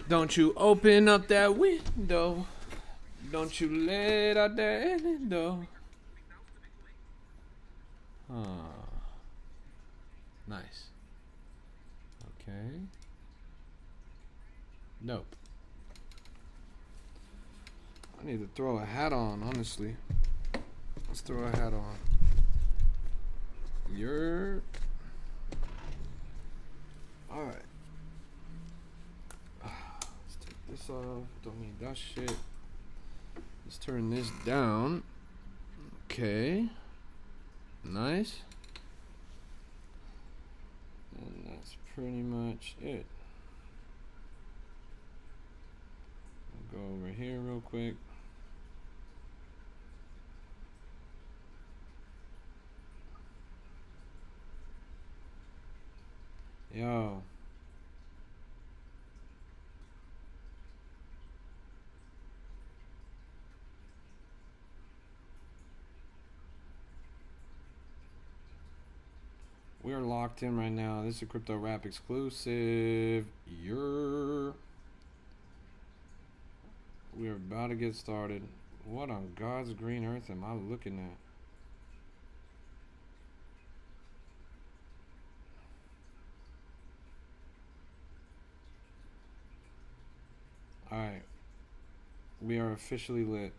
Don't you open up that window. Don't you let out that window. Nice. Okay. Nope. I need to throw a hat on, honestly. Let's throw a hat on. You're... Alright. Let's take this off. Don't need that shit. Let's turn this down. Okay. Nice. And that's pretty much it. I'll go over here real quick. Yo. We are locked in right now. This is a Crypto Rap exclusive. We're about to get started. What on God's green earth am I looking at? Alright. We are officially lit.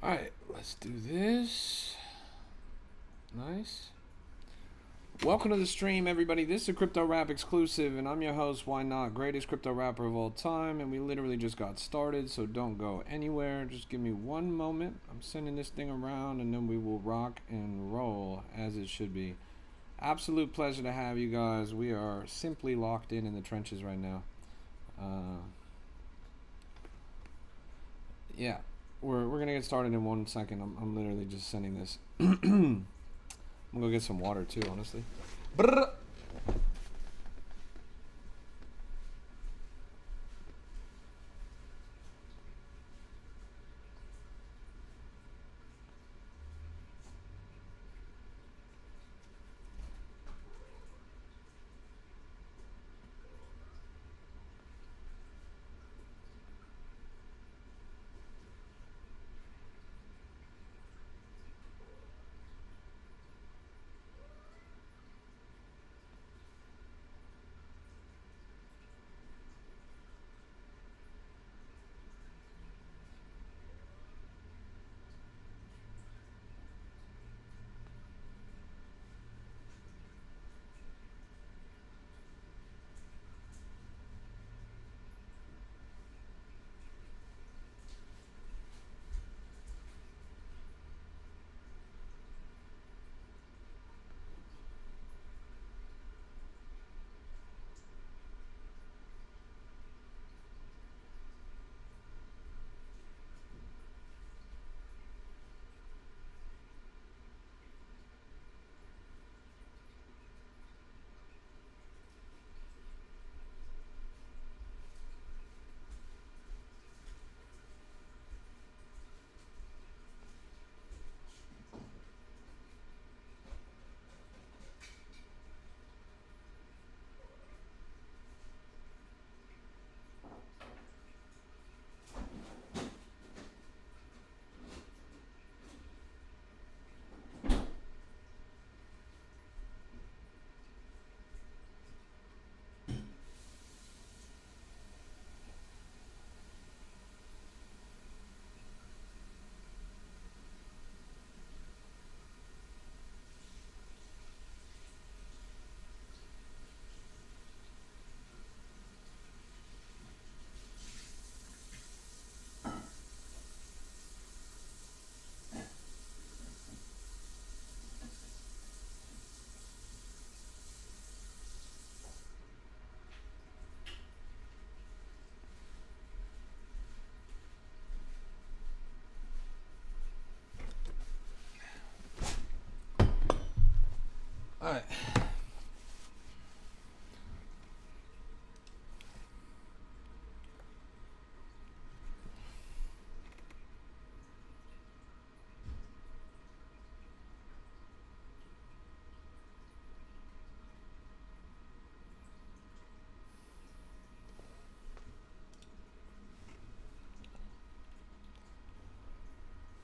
Alright, let's do this. Nice. Welcome to the stream, everybody. This is a Crypto Rap exclusive, and I'm your host, YNOT, greatest crypto rapper of all time, and we literally just got started, so don't go anywhere. Just give me one moment. I'm sending this thing around, and then we will rock and roll as it should be. Absolute pleasure to have you guys. We are simply locked in the trenches right now. Yeah. We're gonna get started in 1 second. I'm literally just sending this. I'm gonna go get some water too, honestly. Brrr.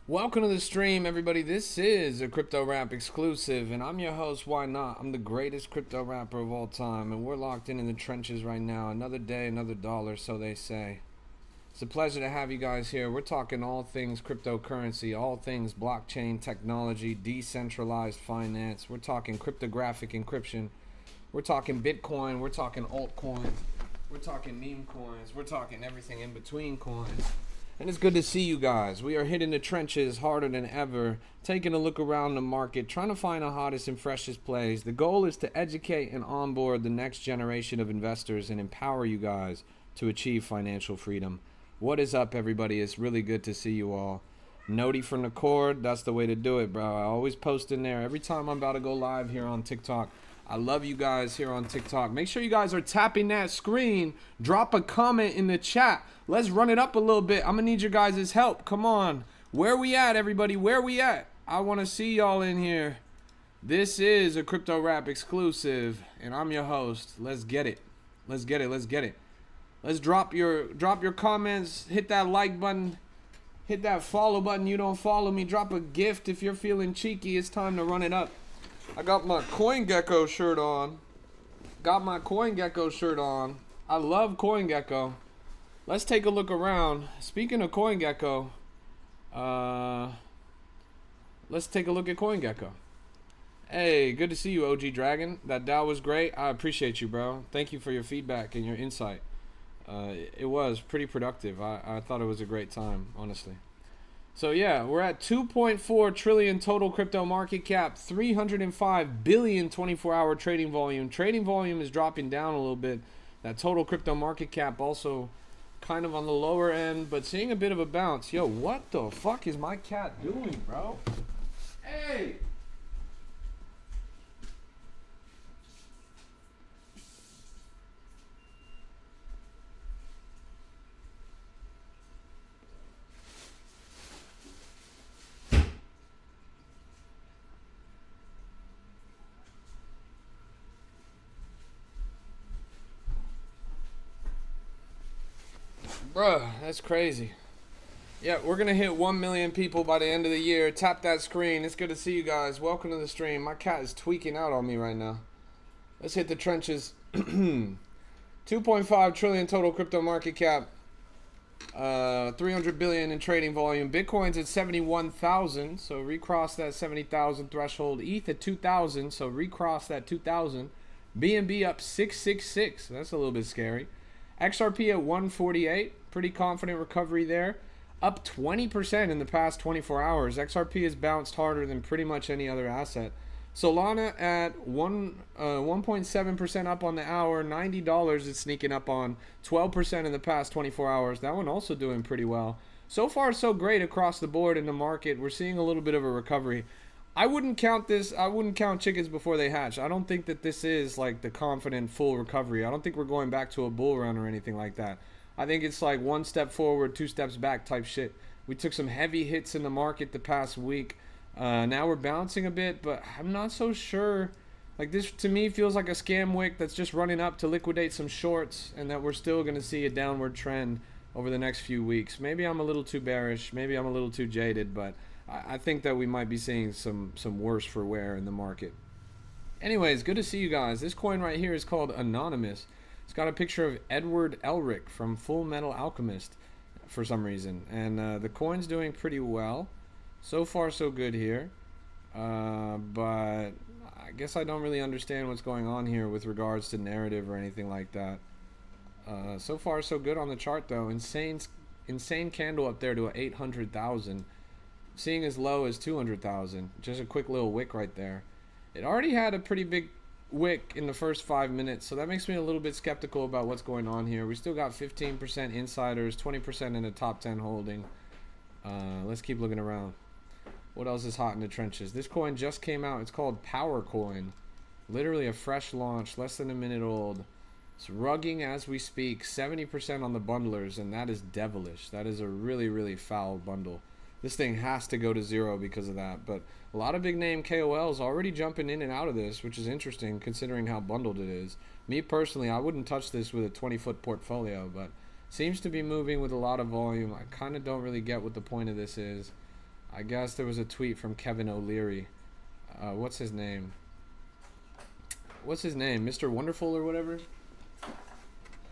Welcome to the stream, everybody. This is a Crypto Rap exclusive, and I'm your host, Why Not? I'm the greatest crypto rapper of all time, and we're locked in the trenches right now. Another day, another dollar, so they say. It's a pleasure to have you guys here. We're talking all things cryptocurrency, all things blockchain technology, decentralized finance. We're talking cryptographic encryption. We're talking Bitcoin. We're talking altcoins. We're talking meme coins. We're talking everything in between coins. And it's good to see you guys. We are hitting the trenches harder than ever, taking a look around the market, trying to find the hottest and freshest plays. The goal is to educate and onboard the next generation of investors and empower you guys to achieve financial freedom. What is up, everybody? It's really good to see you all. Noti from the cord, that's the way to do it, bro. I always post in there every time I'm about to go live here on TikTok. I love you guys here on TikTok. Make sure you guys are tapping that screen. Drop a comment in the chat. Let's run it up a little bit. I'm going to need your guys' help. Come on. Where we at, everybody? Where we at? I want to see y'all in here. This is a Crypto Rap exclusive, and I'm your host. Let's get it. Let's get it. Let's get it. Let's drop your comments. Hit that like button. Hit that follow button. You don't follow me. Drop a gift if you're feeling cheeky. It's time to run it up. I got my CoinGecko shirt on. I love CoinGecko. Let's take a look around. Speaking of CoinGecko, let's take a look at CoinGecko. Hey, good to see you, OG Dragon. That DAO was great. I appreciate you, bro. Thank you for your feedback and your insight. It was pretty productive. I thought it was a great time, honestly. So yeah, we're at 2.4 trillion total crypto market cap, 305 billion 24-hour trading volume. Trading volume is dropping down a little bit. That total crypto market cap also kind of on the lower end, but seeing a bit of a bounce. Yo, what the fuck is my cat doing, bro? Hey! Bruh, that's crazy. Yeah, we're gonna hit 1 million people by the end of the year. Tap that screen. It's good to see you guys. Welcome to the stream. My cat is tweaking out on me right now. Let's hit the trenches. 2.5 trillion total crypto market cap. 300 billion in trading volume. Bitcoin's at 71,000, so recross that 70,000 threshold. ETH at 2,000, so recross that 2,000. BNB up 666. That's a little bit scary. XRP at 148. Pretty confident recovery there. Up 20% in the past 24 hours. XRP has bounced harder than pretty much any other asset. Solana at 1.7% up on the hour. $90 it's sneaking up on. 12% in the past 24 hours. That one also doing pretty well. So far, so great across the board in the market. We're seeing a little bit of a recovery. I wouldn't count chickens before they hatch. I don't think that this is like the confident full recovery. I don't think we're going back to a bull run or anything like that. I think it's like one step forward, two steps back type shit. We took some heavy hits in the market the past week. Now we're bouncing a bit, but I'm not so sure. Like, this to me feels like a scam wick that's just running up to liquidate some shorts, and that we're still going to see a downward trend over the next few weeks. Maybe I'm a little too bearish. Maybe I'm a little too jaded, but I think that we might be seeing some worse for wear in the market. Anyways, good to see you guys. This coin right here is called Anonymous. It's got a picture of Edward Elric from Full Metal Alchemist for some reason. And the coin's doing pretty well. So far, so good here. But I guess I don't really understand what's going on here with regards to narrative or anything like that. So far, so good on the chart, though. Insane candle up there to 800,000. Seeing as low as 200,000. Just a quick little wick right there. It already had a pretty big wick in the first 5 minutes, so that makes me a little bit skeptical about what's going on here. We still got 15% insiders, 20% in the top 10 holding. Let's keep looking around. What else is hot in the trenches? This coin just came out. It's called Power Coin. Literally a fresh launch, less than a minute old. It's rugging as we speak. 70% on the bundlers, and that is devilish. That is a really, really foul bundle. This thing has to go to zero because of that. But a lot of big name KOLs already jumping in and out of this, which is interesting considering how bundled it is. Me personally, I wouldn't touch this with a 20-foot portfolio, but seems to be moving with a lot of volume. I kind of don't really get what the point of this is. I guess there was a tweet from Kevin O'Leary. What's his name? What's his name? Mr. Wonderful or whatever?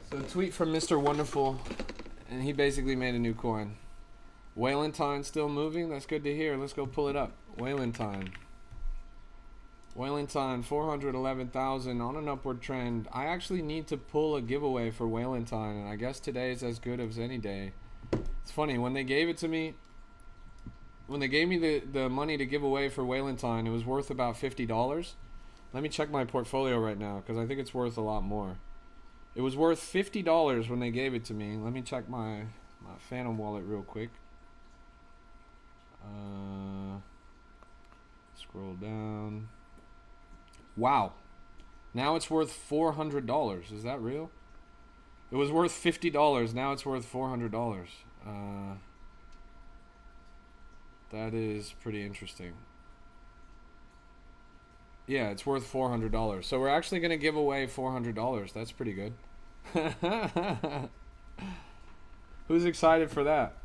So a tweet from Mr. Wonderful, and he basically made a new coin. Whalentine still moving? That's good to hear. Let's go pull it up. Whalentine. Whalentine, 411,000 on an upward trend. I actually need to pull a giveaway for Whalentine, and I guess today is as good as any day. It's funny, when they gave it to me, when they gave me the money to give away for Whalentine, it was worth about $50. Let me check my portfolio right now, because I think it's worth a lot more. It was worth $50 when they gave it to me. Let me check my Phantom wallet real quick. Scroll down. Wow. Now it's worth $400. Is that real? It was worth $50. Now it's worth $400. That is pretty interesting. Yeah, it's worth $400. So we're actually going to give away $400. That's pretty good. Who's excited for that?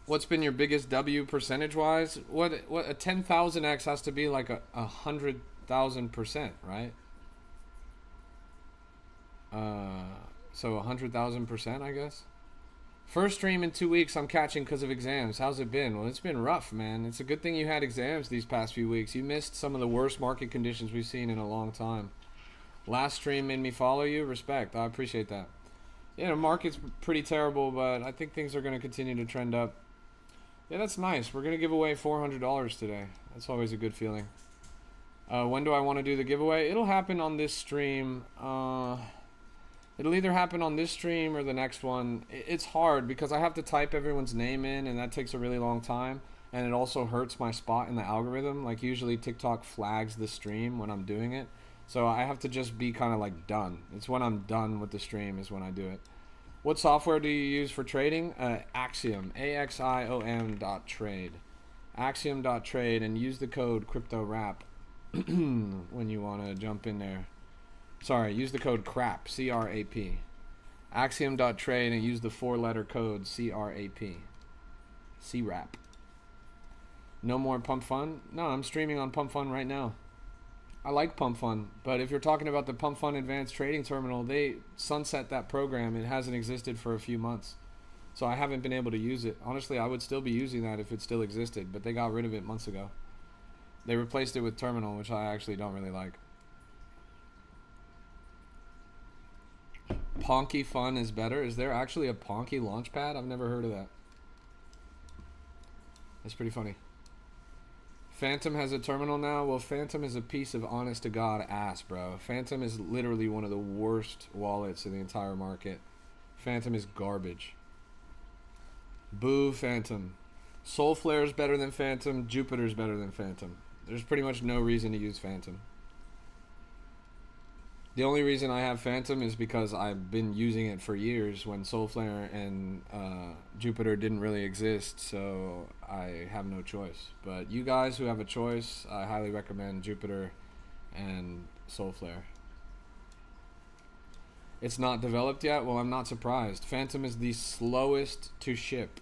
What's been your biggest W percentage-wise? What a 10,000x has to be like a 100,000%, right? So 100,000%, I guess. First stream in 2 weeks I'm catching because of exams. How's it been? Well, it's been rough, man. It's a good thing you had exams these past few weeks. You missed some of the worst market conditions we've seen in a long time. Last stream made me follow you. Respect. I appreciate that. Yeah, the market's pretty terrible, but I think things are going to continue to trend up. Yeah, that's nice. We're going to give away $400 today. That's always a good feeling. When do I want to do the giveaway? It'll happen on this stream. It'll either happen on this stream or the next one. It's hard because I have to type everyone's name in, and that takes a really long time. And it also hurts my spot in the algorithm. Like, usually TikTok flags the stream when I'm doing it. So I have to just be kind of like done. It's when I'm done with the stream is when I do it. What software do you use for trading? Axiom, AXIOM.trade. Axiom.trade, and use the code CryptoRap when you want to jump in there. Sorry, use the code CRAP, C-R-A-P. Axiom.trade and use the 4-letter code CRAP. CRAP. No more Pump Fun? No, I'm streaming on Pump Fun right now. I like Pump Fun, but if you're talking about the Pump Fun Advanced Trading Terminal, they sunset that program. It hasn't existed for a few months. So I haven't been able to use it. Honestly, I would still be using that if it still existed, but they got rid of it months ago. They replaced it with Terminal, which I actually don't really like. Ponky Fun is better. Is there actually a Ponky Launchpad? I've never heard of that. That's pretty funny. Phantom has a terminal now. Well, Phantom is a piece of honest to God ass, bro. Phantom is literally one of the worst wallets in the entire market. Phantom is garbage. Boo Phantom. Soulflare is better than Phantom. Jupiter is better than Phantom. There's pretty much no reason to use Phantom. The only reason I have Phantom is because I've been using it for years when Soulflare and Jupiter didn't really exist, so I have no choice. But you guys who have a choice, I highly recommend Jupiter and Soulflare. It's not developed yet? Well, I'm not surprised. Phantom is the slowest to ship.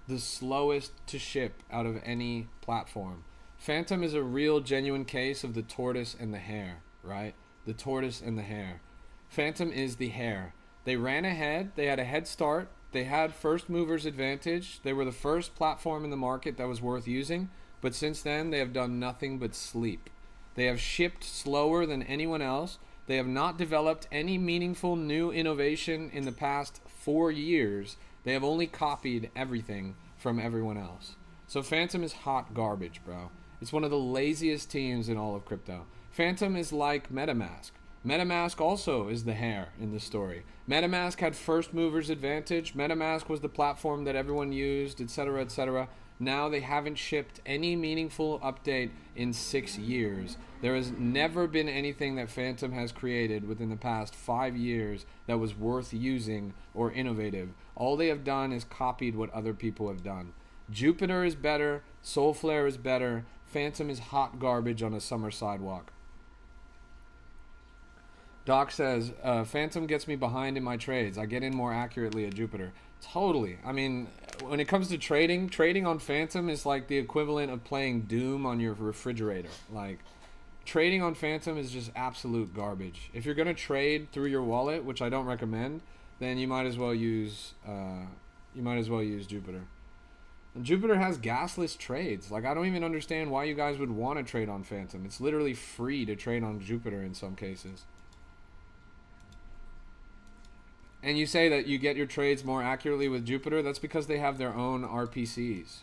The slowest to ship out of any platform. Phantom is a real genuine case of the tortoise and the hare, right? The tortoise and the hare. Phantom is the hare. They ran ahead. They had a head start. They had first movers advantage. They were the first platform in the market that was worth using. But since then, they have done nothing but sleep. They have shipped slower than anyone else. They have not developed any meaningful new innovation in the past 4 years. They have only copied everything from everyone else. So Phantom is hot garbage, bro. It's one of the laziest teams in all of crypto. Phantom is like MetaMask. MetaMask also is the hare in this story. MetaMask had first movers advantage. MetaMask was the platform that everyone used, etc., etc. Now they haven't shipped any meaningful update in 6 years. There has never been anything that Phantom has created within the past 5 years that was worth using or innovative. All they have done is copied what other people have done. Jupiter is better. Soulflare is better. Phantom is hot garbage on a summer sidewalk. Doc says, Phantom gets me behind in my trades. I get in more accurately at Jupiter. Totally. I mean, when it comes to trading on Phantom is like the equivalent of playing Doom on your refrigerator. Like, trading on Phantom is just absolute garbage. If you're gonna trade through your wallet, which I don't recommend, then you might as well use Jupiter. And Jupiter has gasless trades. Like, I don't even understand why you guys would want to trade on Phantom. It's literally free to trade on Jupiter in some cases. And you say that you get your trades more accurately with Jupiter. That's because they have their own RPCs.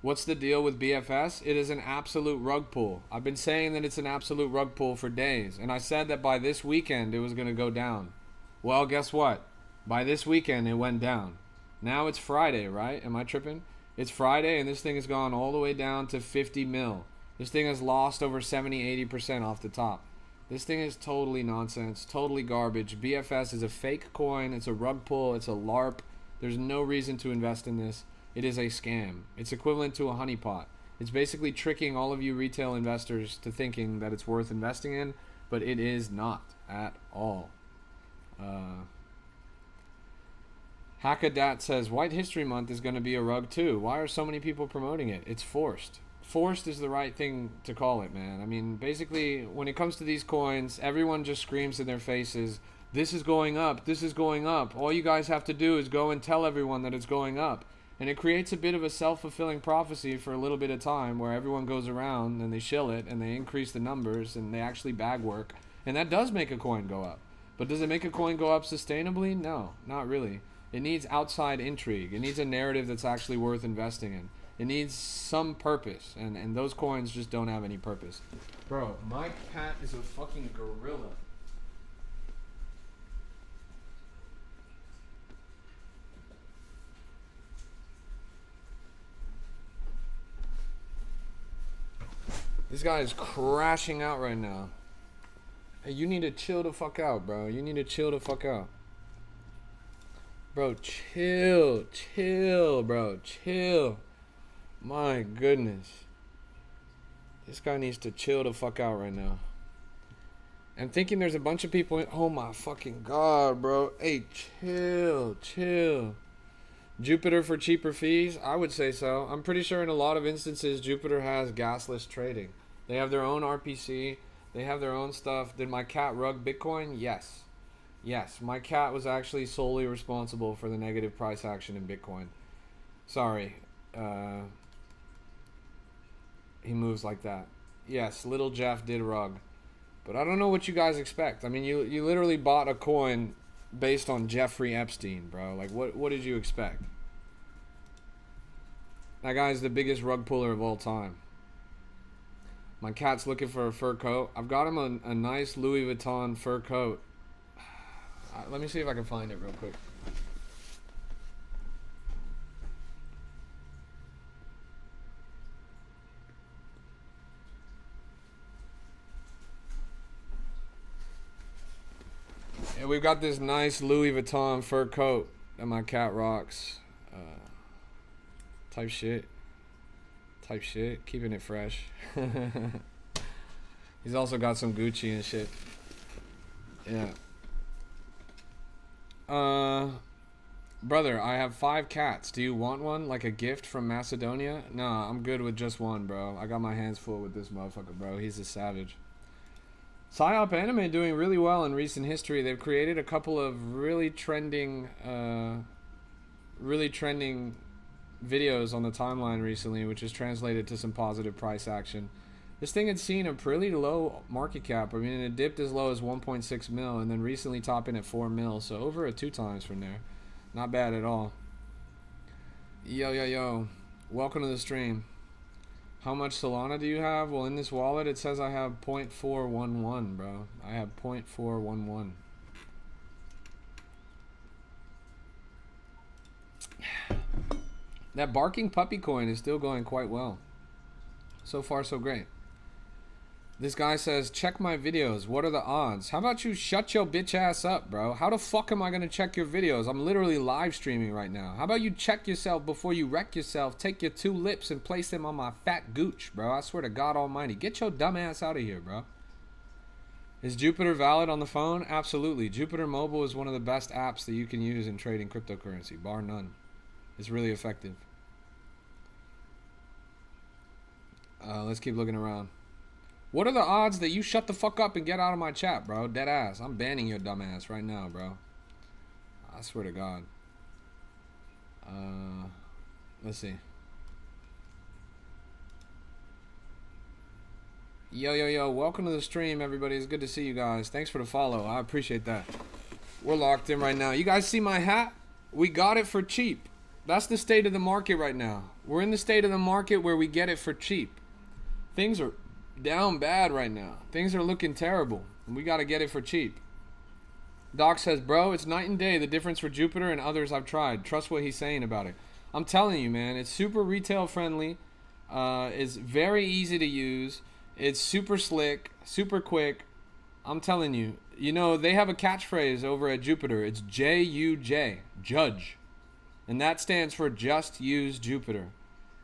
What's the deal with BFS? It is an absolute rug pull. I've been saying that it's an absolute rug pull for days. And I said that by this weekend it was going to go down. Well, guess what? By this weekend it went down. Now it's Friday, right? Am I tripping? It's Friday and this thing has gone all the way down to 50 mil. This thing has lost over 70-80% off the top. This thing is totally nonsense, totally garbage. BFS is a fake coin. It's a rug pull. It's a LARP. There's no reason to invest in this. It is a scam. It's equivalent to a honeypot. It's basically tricking all of you retail investors to thinking that it's worth investing in, but it is not at all. Hackadat says, White History Month is going to be a rug too. Why are so many people promoting it? It's forced. Forced is the right thing to call it, man. I mean, basically, when it comes to these coins, everyone just screams in their faces, this is going up, this is going up. All you guys have to do is go and tell everyone that it's going up. And it creates a bit of a self-fulfilling prophecy for a little bit of time where everyone goes around and they shill it and they increase the numbers and they actually bag work. And that does make a coin go up. But does it make a coin go up sustainably? No, not really. It needs outside intrigue. It needs a narrative that's actually worth investing in. It needs some purpose, and those coins just don't have any purpose. Bro, my cat is a fucking gorilla. This guy is crashing out right now. Hey, you need to chill the fuck out, bro. You need to chill the fuck out. Bro, chill, bro, chill. My goodness. This guy needs to chill the fuck out right now. I'm thinking there's a bunch of people in, oh my fucking god, bro. Hey, chill. Jupiter for cheaper fees? I would say so. I'm pretty sure in a lot of instances Jupiter has gasless trading. They have their own RPC. They have their own stuff. Did my cat rug Bitcoin? Yes. Yes, my cat was actually solely responsible for the negative price action in Bitcoin. Sorry. He moves like that. Yes, little Jeff did rug. But I don't know what you guys expect. I mean, you literally bought a coin based on Jeffrey Epstein, bro. Like, what did you expect? That guy's the biggest rug puller of all time. My cat's looking for a fur coat. I've got him a nice Louis Vuitton fur coat. Let me see if I can find it real quick. Yeah, we've got this nice Louis Vuitton fur coat that my cat rocks. Type shit. Keeping it fresh. He's also got some Gucci and shit. Yeah. Brother, I have 5 cats. Do you want one? Like a gift from Macedonia? Nah, I'm good with just one, bro. I got my hands full with this motherfucker, bro. He's a savage. Psyop Anime doing really well in recent history. They've created a couple of really trending videos on the timeline recently, which has translated to some positive price action. This thing had seen a pretty low market cap. I mean, it dipped as low as 1.6 mil and then recently topping at 4 mil. So over 2 times from there. Not bad at all. Yo. Welcome to the stream. How much Solana do you have? Well, in this wallet, it says I have 0.411, bro. I have 0.411. That barking puppy coin is still going quite well. So far, so great. This guy says, check my videos. What are the odds? How about you shut your bitch ass up, bro? How the fuck am I going to check your videos? I'm literally live streaming right now. How about you check yourself before you wreck yourself? Take your 2 lips and place them on my fat gooch, bro. I swear to God almighty. Get your dumb ass out of here, bro. Is Jupiter valid on the phone? Absolutely. Jupiter Mobile is one of the best apps that you can use in trading cryptocurrency, bar none. It's really effective. Let's keep looking around. What are the odds that you shut the fuck up and get out of my chat, bro? Dead ass. I'm banning your dumb ass right now, bro. I swear to God. Let's see. Yo, welcome to the stream, everybody. It's good to see you guys. Thanks for the follow. I appreciate that. We're locked in right now. You guys see my hat? We got it for cheap. That's the state of the market right now. We're in the state of the market where we get it for cheap. Things are down bad right now. Things are looking terrible. We got to get it for cheap. Doc says, bro, it's night and day, the difference for Jupiter and others I've tried. Trust what he's saying about it. I'm telling you, man, it's super retail friendly. It's very easy to use. It's super slick, super quick. I'm telling you. You know, they have a catchphrase over at Jupiter. It's J-U-J, Judge. And that stands for Just Use Jupiter.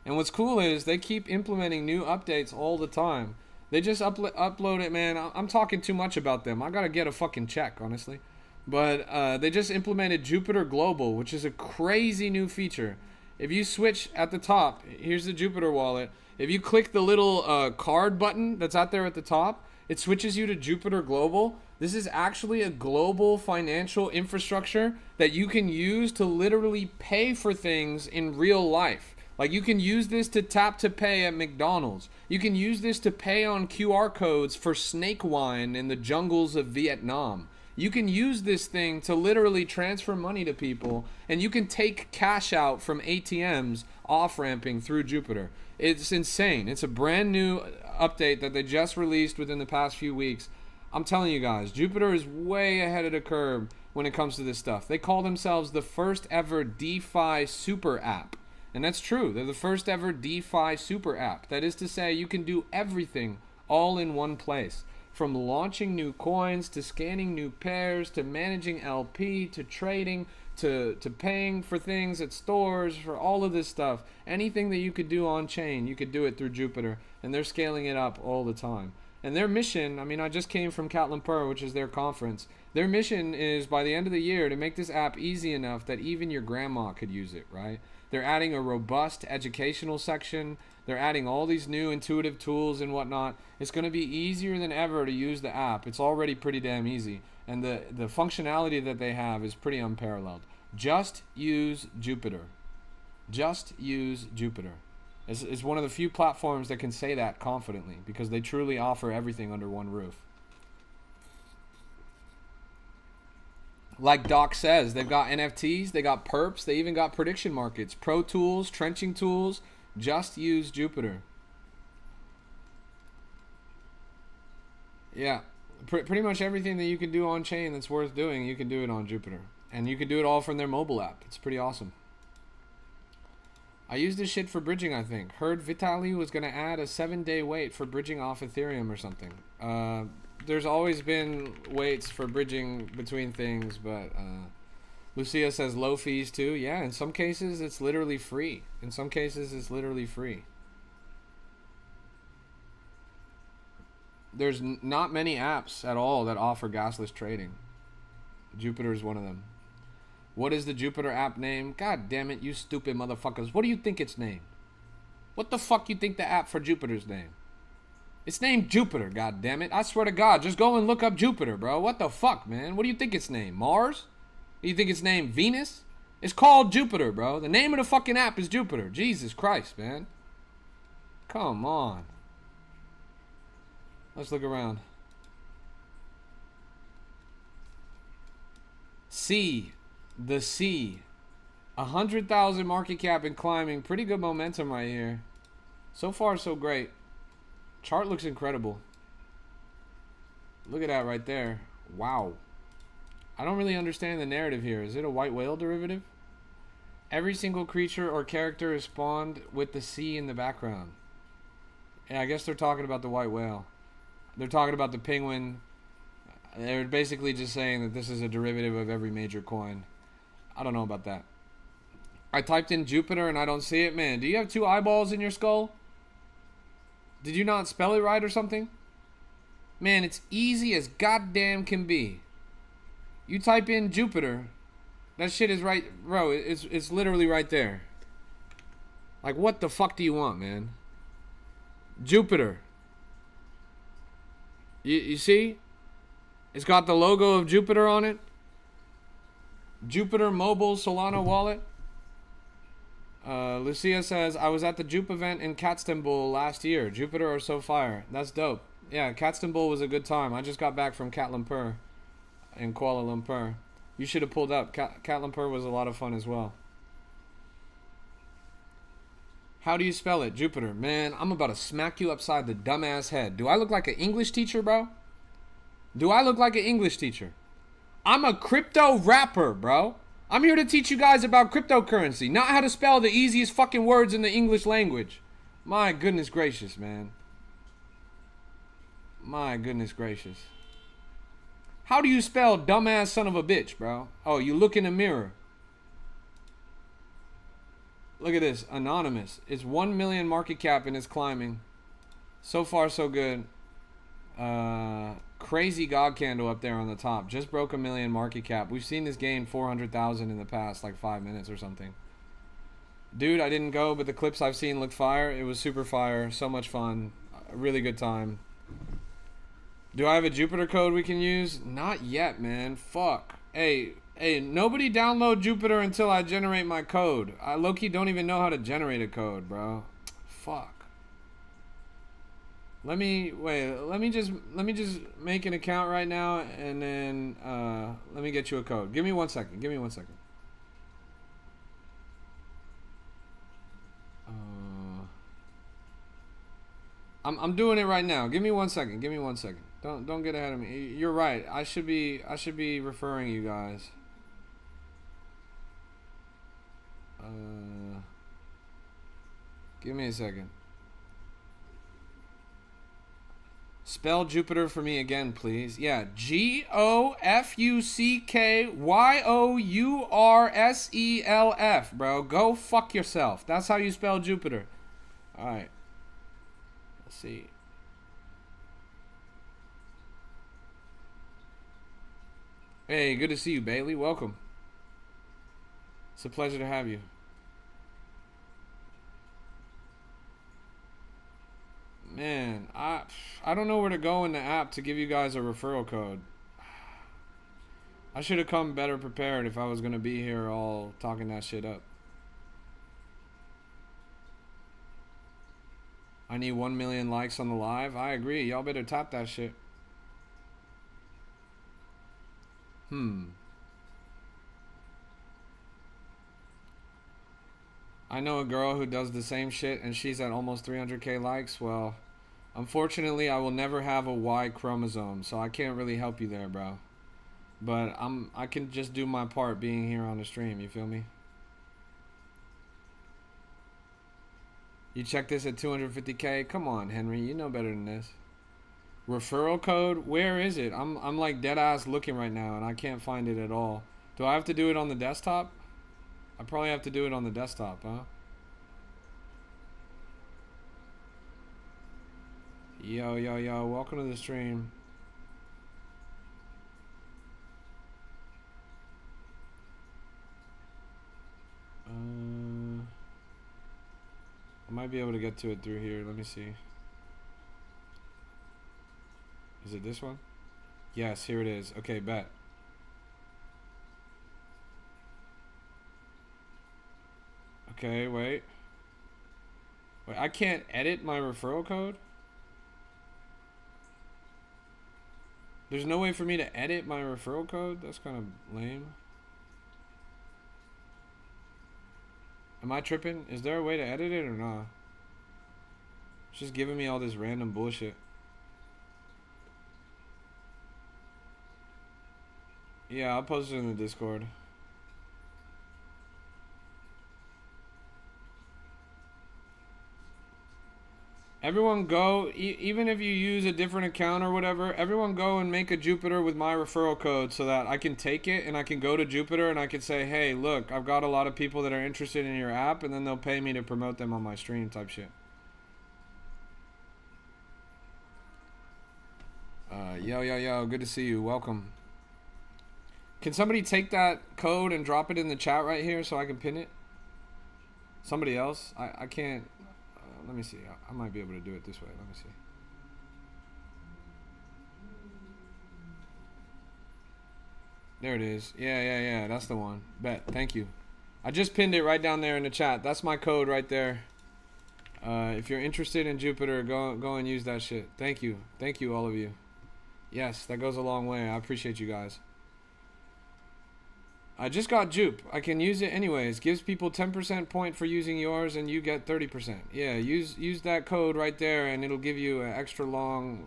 And what's cool is they keep implementing new updates all the time. They just upload it, man. I'm talking too much about them. I got to get a fucking check, honestly. But they just implemented Jupiter Global, which is a crazy new feature. If you switch at the top, here's the Jupiter wallet. If you click the little card button that's out there at the top, it switches you to Jupiter Global. This is actually a global financial infrastructure that you can use to literally pay for things in real life. Like, you can use this to tap to pay at McDonald's. You can use this to pay on QR codes for snake wine in the jungles of Vietnam. You can use this thing to literally transfer money to people, and you can take cash out from ATMs off-ramping through Jupiter. It's insane. It's a brand new update that they just released within the past few weeks. I'm telling you guys, Jupiter is way ahead of the curve when it comes to this stuff. They call themselves the first ever DeFi super app. And that's true. They're the first ever DeFi super app. That is to say, you can do everything all in one place. From launching new coins, to scanning new pairs, to managing LP, to trading, to paying for things at stores, for all of this stuff. Anything that you could do on chain, you could do it through Jupiter. And they're scaling it up all the time. And their mission, I mean, I just came from Catlin Pur, which is their conference. Their mission is, by the end of the year, to make this app easy enough that even your grandma could use it, right? They're adding a robust educational section. They're adding all these new intuitive tools and whatnot. It's going to be easier than ever to use the app. It's already pretty damn easy. And the functionality that they have is pretty unparalleled. Just use Jupiter. Just use Jupiter. It's one of the few platforms that can say that confidently, because they truly offer everything under one roof. Like Doc says, they've got NFTs, they got perps, they even got prediction markets, pro tools, trenching tools. Just use Jupiter. Yeah, pretty much everything that you can do on chain that's worth doing, you can do it on Jupiter. And you can do it all from their mobile app. It's pretty awesome. I used this shit for bridging, I think. Heard Vitalik was going to add a 7-day wait for bridging off Ethereum or something. There's always been waits for bridging between things, but Lucia says low fees too. Yeah, in some cases it's literally free. In some cases it's literally free. There's not many apps at all that offer gasless trading. Jupiter is one of them. What is the Jupiter app name? God damn it, you stupid motherfuckers. What do you think it's named? What the fuck you think the app for Jupiter's name? It's named Jupiter, god damn it. I swear to God, just go and look up Jupiter, bro. What the fuck, man? What do you think it's named? Mars? Do you think it's named Venus? It's called Jupiter, bro. The name of the fucking app is Jupiter. Jesus Christ, man. Come on. Let's look around. The C. 100,000 market cap and climbing. Pretty good momentum right here. So far, so great. Chart looks incredible. Look at that right there. Wow. I don't really understand the narrative here. Is it a white whale derivative? Every single creature or character is spawned with the C in the background. Yeah, I guess they're talking about the white whale. They're talking about the penguin. They're basically just saying that this is a derivative of every major coin. I don't know about that. I typed in Jupiter and I don't see it. Man, do you have 2 eyeballs in your skull? Did you not spell it right or something? Man, it's easy as goddamn can be. You type in Jupiter That shit is right, bro. It's literally right there. Like, what the fuck do you want, man? Jupiter. You see? It's got the logo of Jupiter on it. Jupiter Mobile Solana wallet. Lucia says, I was at the Jupe event in Catstonbull last year. Jupiter are so fire. That's dope. Yeah, Catstonbull was a good time. I just got back from Kuala Lumpur in Kuala Lumpur. You should have pulled up. Kuala Lumpur was a lot of fun as well. How do you spell it? Jupiter. Man, I'm about to smack you upside the dumbass head. Do I look like an English teacher, bro? Do I look like an English teacher? I'm a crypto rapper, bro. I'm here to teach you guys about cryptocurrency, not how to spell the easiest fucking words in the English language. My goodness gracious, man. My goodness gracious. How do you spell dumbass son of a bitch, bro? Oh, you look in the mirror. Look at this. Anonymous. It's 1 million market cap and it's climbing. So far, so good. Crazy God candle up there on the top. Just broke 1 million market cap. We've seen this gain 400,000 in the past, like 5 minutes or something. Dude, I didn't go, but the clips I've seen look fire. It was super fire. So much fun. A really good time. Do I have a Jupiter code we can use? Not yet, man. Fuck. Hey, nobody download Jupiter until I generate my code. I low-key don't even know how to generate a code, bro. Fuck. Let me just make an account right now and then let me get you a code. Give me 1 second. Give me 1 second. I'm doing it right now. Give me 1 second. Give me 1 second. Don't get ahead of me. You're right. I should be referring you guys. Give me a second. Spell Jupiter for me again, please. Yeah, GOFUCKYOURSELF, bro. Go fuck yourself. That's how you spell Jupiter. All right. Let's see. Hey, good to see you, Bailey. Welcome. It's a pleasure to have you. Man, I don't know where to go in the app to give you guys a referral code. I should have come better prepared if I was going to be here all talking that shit up. I need 1 million likes on the live. I agree. Y'all better tap that shit. I know a girl who does the same shit and she's at almost 300k likes. Well, unfortunately, I will never have a Y chromosome, so I can't really help you there, bro. But I can just do my part being here on the stream, you feel me? You check this at 250k? Come on, Henry, you know better than this. Referral code? Where is it? I'm like dead ass looking right now and I can't find it at all. Do I have to do it on the desktop? I probably have to do it on the desktop, huh? Yo, welcome to the stream. I might be able to get to it through here. Let me see. Is it this one? Yes, here it is. Okay, bet. Okay, wait. I can't edit my referral code? There's no way for me to edit my referral code? That's kind of lame. Am I tripping? Is there a way to edit it or not? It's just giving me all this random bullshit. Yeah, I'll post it in the Discord. Everyone go, even if you use a different account or whatever, everyone go and make a Jupiter with my referral code so that I can take it and I can go to Jupiter and I can say, hey, look, I've got a lot of people that are interested in your app, and then they'll pay me to promote them on my stream type shit. Yo, good to see you. Welcome. Can somebody take that code and drop it in the chat right here so I can pin it? Somebody else? I can't. Let me see. I might be able to do it this way. Let me see. There it is. Yeah. That's the one. Bet. Thank you. I just pinned it right down there in the chat. That's my code right there. If you're interested in Jupiter, go and use that shit. Thank you. Thank you, all of you. Yes, that goes a long way. I appreciate you guys. I just got Jupe. I can use it anyways. Gives people 10% point for using yours, and you get 30%. Yeah, use that code right there, and it'll give you an extra long,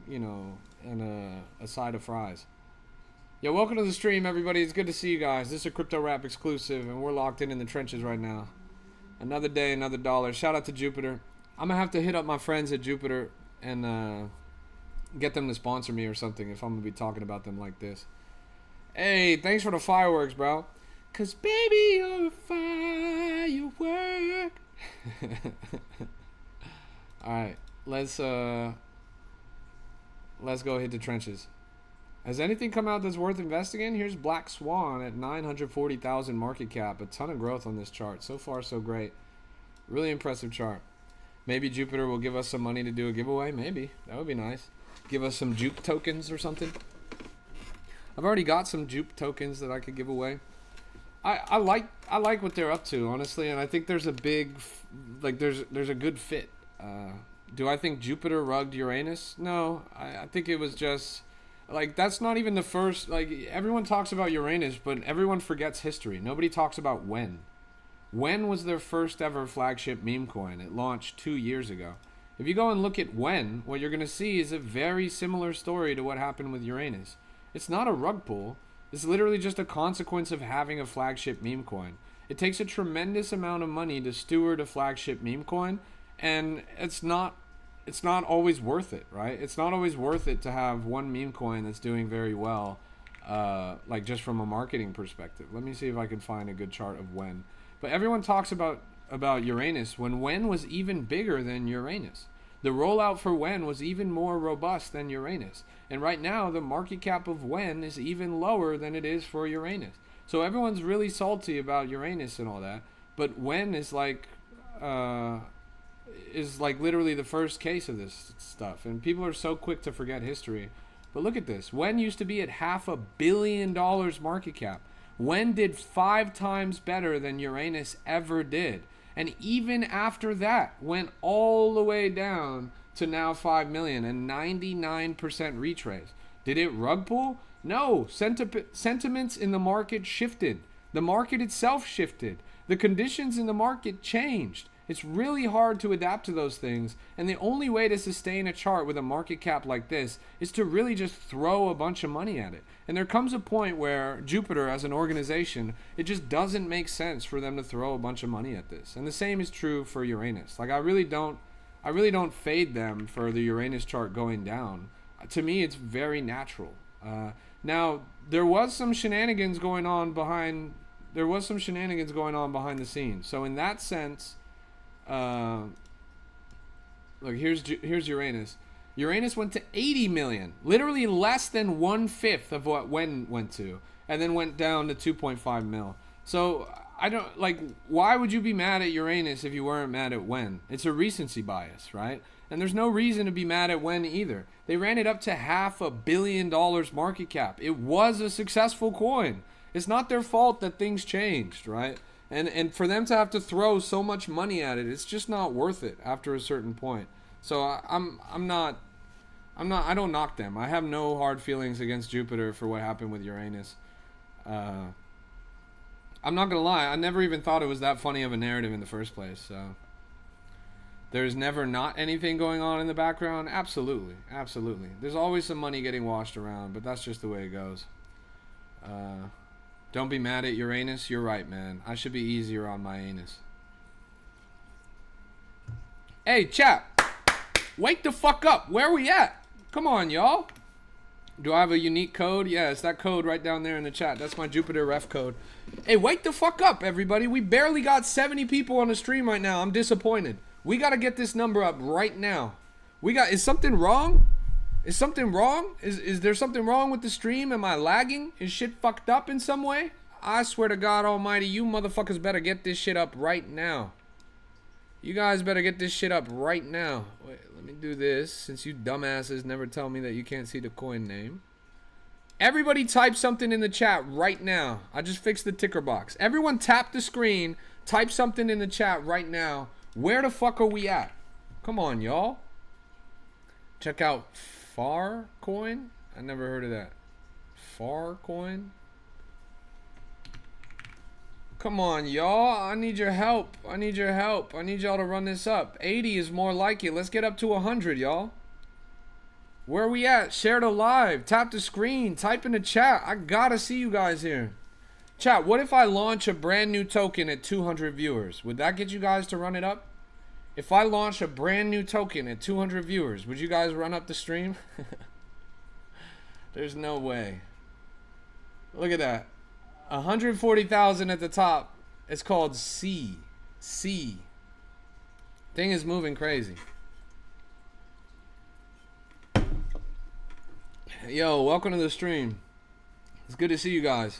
you know, and a side of fries. Yeah, welcome to the stream, everybody. It's good to see you guys. This is a Crypto Rap exclusive, and we're locked in the trenches right now. Another day, another dollar. Shout out to Jupiter. I'm gonna have to hit up my friends at Jupiter and get them to sponsor me or something if I'm gonna be talking about them like this. Hey, thanks for the fireworks, bro. Cause baby, you're a firework. All right, let's go hit the trenches. Has anything come out that's worth investing in? Here's Black Swan at 940,000 market cap. A ton of growth on this chart. So far, so great. Really impressive chart. Maybe Jupiter will give us some money to do a giveaway. Maybe. That would be nice. Give us some Jupe tokens or something. I've already got some Jupe tokens that I could give away. I like what they're up to, honestly, and I think there's a big, like, there's a good fit. Do I think Jupiter rugged Uranus? No. I think it was just... Like, that's not even the first, like, everyone talks about Uranus, but everyone forgets history. Nobody talks about when. When was their first ever flagship meme coin? It launched 2 years ago. If you go and look at when, what you're going to see is a very similar story to what happened with Uranus. It's not a rug pull. It's literally just a consequence of having a flagship meme coin. It takes a tremendous amount of money to steward a flagship meme coin, and it's not always worth it, right? It's not always worth it to have one meme coin that's doing very well, like just from a marketing perspective. Let me see if I can find a good chart of when. But everyone talks about Uranus when was even bigger than Uranus. The rollout for when was even more robust than Uranus. And right now, the market cap of when is even lower than it is for Uranus. So everyone's really salty about Uranus and all that. But when is like literally the first case of this stuff, and people are so quick to forget history. But look at this. When used to be at $500 million market cap. When did 5 times better than Uranus ever did, and even after that went all the way down to now 5 million and 99% retrace. Did it rug pull? No. Sentiments in the market shifted. The market itself shifted. The conditions in the market changed. It's really hard to adapt to those things, and the only way to sustain a chart with a market cap like this is to really just throw a bunch of money at it. And there comes a point where Jupiter, as an organization, it just doesn't make sense for them to throw a bunch of money at this. And the same is true for Uranus. Like, I really don't fade them for the Uranus chart going down. To me, it's very natural. Now, there was some shenanigans going on behind the scenes. So in that sense, look, here's Uranus. Uranus went to 80 million, literally less than 1/5 of what when went to, and then went down to 2.5 mil. So I don't, like, why would you be mad at Uranus if you weren't mad at when? It's a recency bias, right? And there's no reason to be mad at when either. They ran it up to $500 million market cap. It was a successful coin. It's not their fault that things changed, right? And for them to have to throw so much money at it, it's just not worth it after a certain point. So I don't knock them. I have no hard feelings against Jupiter for what happened with Uranus. I'm not gonna lie, I never even thought it was that funny of a narrative in the first place. So there's never not anything going on in the background. Absolutely. There's always some money getting washed around, but that's just the way it goes. Don't be mad at Uranus. You're right, man. I should be easier on my anus. Hey, chat. Wake the fuck up. Where we at? Come on, y'all. Do I have a unique code? Yeah, it's that code right down there in the chat. That's my Jupiter ref code. Hey, wake the fuck up, everybody. We barely got 70 people on the stream right now. I'm disappointed. We got to get this number up right now. Is something wrong? Is something wrong? Is there something wrong with the stream? Am I lagging? Is shit fucked up in some way? I swear to God almighty, you motherfuckers better get this shit up right now. You guys better get this shit up right now. Wait, let me do this, since you dumbasses never tell me that you can't see the coin name. Everybody type something in the chat right now. I just fixed the ticker box. Everyone tap the screen, type something in the chat right now. Where the fuck are we at? Come on, y'all. Check out FAR coin. I never heard of that. FAR coin. Come on, y'all. I need your help. I need your help. I need y'all to run this up. 80 is more like it. Let's get up to 100, y'all. Where are we at? Share the live. Tap the screen. Type in the chat. I gotta see you guys here. Chat, what if I launch a brand new token at 200 viewers? Would that get you guys to run it up? If I launch a brand new token at 200 viewers, would you guys run up the stream? There's no way. Look at that. 140,000 at the top. It's called C. C. Thing is moving crazy. Yo, welcome to the stream. It's good to see you guys.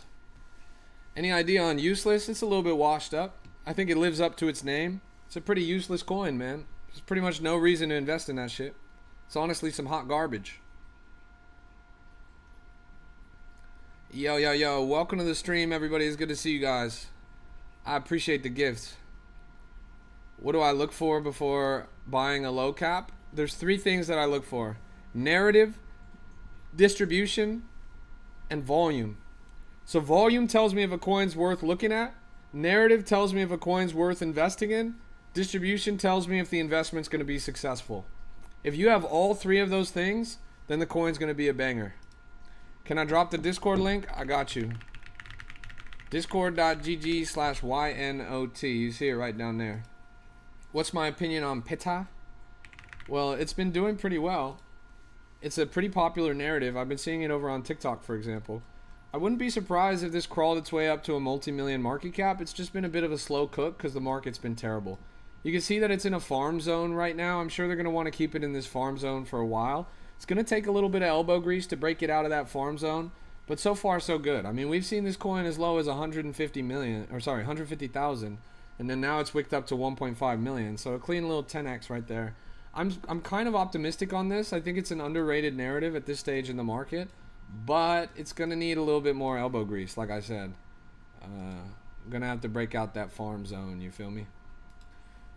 Any idea on useless? It's a little bit washed up. I think it lives up to its name. It's a pretty useless coin, man. There's pretty much no reason to invest in that shit. It's honestly some hot garbage. Yo, yo, yo. Welcome to the stream, everybody. It's good to see you guys. I appreciate the gifts. What do I look for before buying a low cap? There's 3 things that I look for. Narrative, distribution, and volume. So volume tells me if a coin's worth looking at. Narrative tells me if a coin's worth investing in. Distribution tells me if the investment's going to be successful. If you have all 3 of those things, then the coin's going to be a banger. Can I drop the Discord link? I got you. Discord.gg/YNOT. You see it right down there. What's my opinion on PETA? Well, it's been doing pretty well. It's a pretty popular narrative. I've been seeing it over on TikTok, for example. I wouldn't be surprised if this crawled its way up to a multi-million market cap. It's just been a bit of a slow cook because the market's been terrible. You can see that it's in a farm zone right now. I'm sure they're going to want to keep it in this farm zone for a while. It's going to take a little bit of elbow grease to break it out of that farm zone, but so far so good. I mean, we've seen this coin as low as 150,000, and then now it's wicked up to 1.5 million. So a clean little 10x right there. I'm kind of optimistic on this. I think it's an underrated narrative at this stage in the market, but it's going to need a little bit more elbow grease, like I said. I'm going to have to break out that farm zone, you feel me?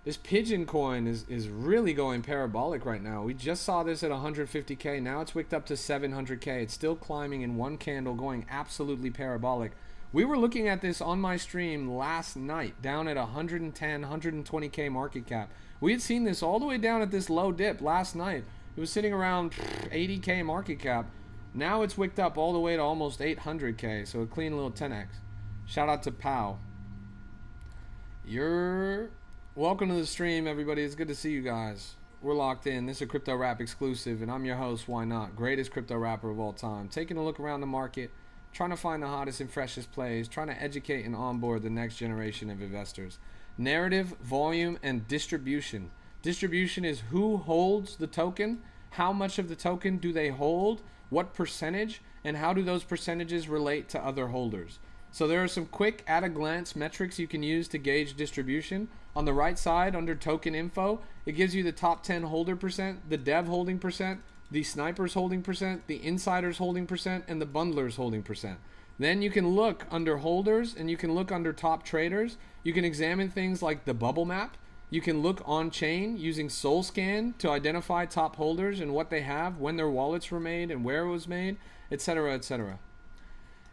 This pigeon coin is really going parabolic right now. We just saw this at 150K. Now it's wicked up to 700K. It's still climbing in one candle, going absolutely parabolic. We were looking at this on my stream last night, down at 110, 120K market cap. We had seen this all the way down at this low dip last night. It was sitting around 80K market cap. Now it's wicked up all the way to almost 800K. So a clean little 10x. Shout out to Pow. Welcome to the stream, everybody. It's good to see you guys. We're locked in. This is a Crypto Rap exclusive, and I'm your host, YNOT, greatest crypto rapper of all time. Taking a look around the market, trying to find the hottest and freshest plays, trying to educate and onboard the next generation of investors. Narrative, volume, and distribution. Distribution is who holds the token, how much of the token do they hold, what percentage, and how do those percentages relate to other holders. So there are some quick at-a-glance metrics you can use to gauge distribution. On the right side, under token info, it gives you the top 10 holder percent, the dev holding percent, the snipers holding percent, the insiders holding percent, and the bundlers holding percent. Then you can look under holders and you can look under top traders. You can examine things like the bubble map. You can look on chain using SoulScan to identify top holders and what they have, when their wallets were made and where it was made, etc., etc.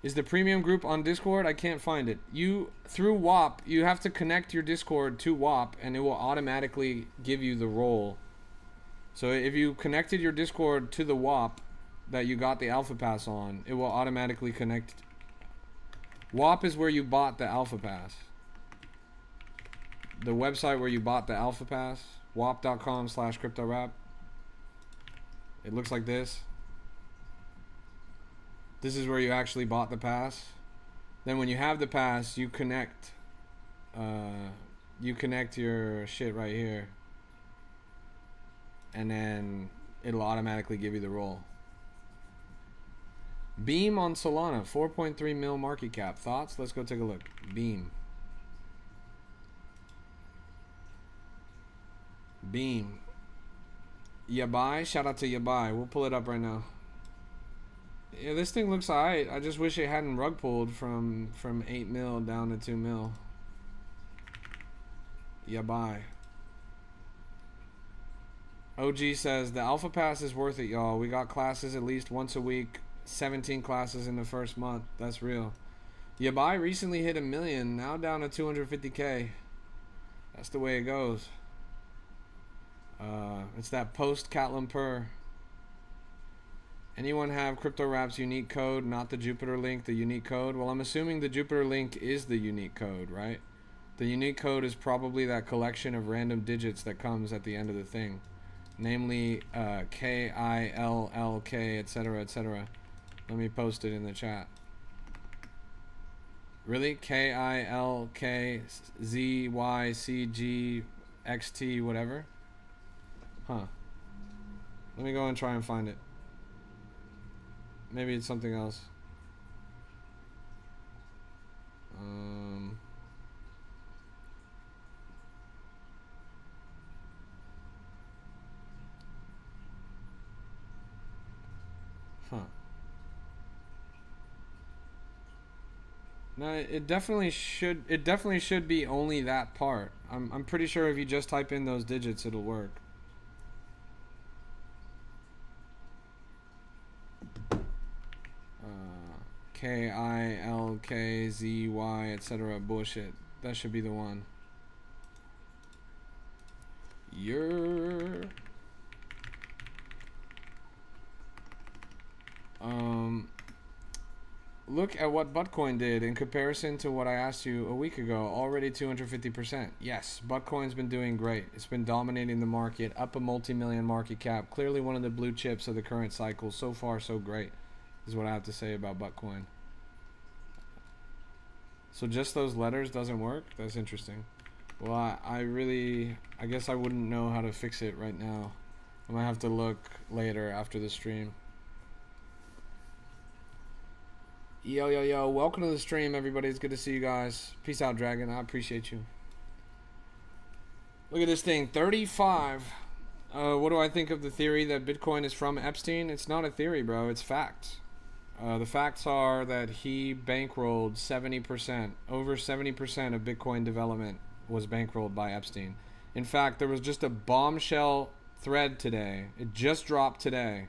Is the premium group on Discord? I can't find it. Through WAP, you have to connect your Discord to WAP and it will automatically give you the role. So if you connected your Discord to the WAP that you got the Alpha Pass on, it will automatically connect. WAP is where you bought the Alpha Pass. The website where you bought the Alpha Pass, wap.com/cryptorap. It looks like this. This is where you actually bought the pass. Then when you have the pass, you connect your shit right here. And then it'll automatically give you the roll. Beam on Solana, 4.3 mil market cap. Thoughts? Let's go take a look. Beam. Beam. Yabai, shout out to Yabai. We'll pull it up right now. Yeah, this thing looks alright. I just wish it hadn't rug pulled from 8 mil down to 2 mil. Yabai. OG says the Alpha Pass is worth it, y'all. We got classes at least once a week. 17 classes in the first month. That's real. Yabai recently hit 1 million. Now down to 250K. That's the way it goes. It's that post Catlin Purr. Anyone have Crypto Rap's unique code, not the Jupiter link, the unique code? Well, I'm assuming the Jupiter link is the unique code, right? The unique code is probably that collection of random digits that comes at the end of the thing. Namely, KILLK, etc., etc. Let me post it in the chat. Really? KILKZYCGXT, whatever? Huh. Let me go and try and find it. Maybe it's something else. Huh. No, it definitely should. It definitely should be only that part. I'm pretty sure if you just type in those digits, it'll work. KILKZY, etc. Bullshit. That should be the one. Look at what Bitcoin did in comparison to what I asked you a week ago. Already 250%. Yes, Bitcoin's been doing great. It's been dominating the market, up a multi-million market cap. Clearly one of the blue chips of the current cycle. So far, so great, is what I have to say about Bitcoin. So just those letters doesn't work? That's interesting. Well, I guess I wouldn't know how to fix it right now. I might have to look later after the stream. Yo, welcome to the stream, everybody. It's good to see you guys. Peace out, Dragon. I appreciate you. Look at this thing, 35. What do I think of the theory that Bitcoin is from Epstein? It's not a theory, bro. It's facts. The facts are that he bankrolled 70%, over 70% of Bitcoin development was bankrolled by Epstein. In fact, there was just a bombshell thread today. It just dropped today.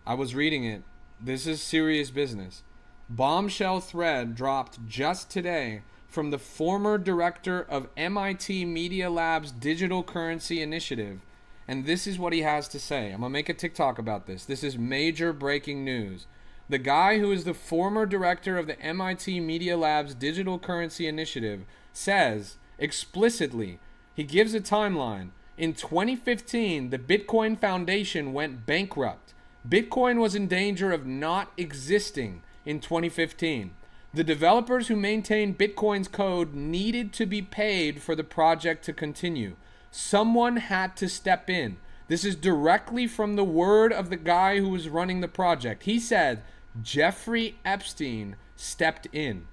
I was reading it. This is serious business. Bombshell thread dropped just today from the former director of MIT Media Lab's Digital Currency Initiative. And this is what he has to say. I'm going to make a TikTok about this. This is major breaking news. The guy who is the former director of the MIT Media Lab's Digital Currency Initiative says explicitly, he gives a timeline. In 2015, the Bitcoin Foundation went bankrupt. Bitcoin was in danger of not existing in 2015. The developers who maintained Bitcoin's code needed to be paid for the project to continue. Someone had to step in. This is directly from the word of the guy who was running the project. He said Jeffrey Epstein stepped in.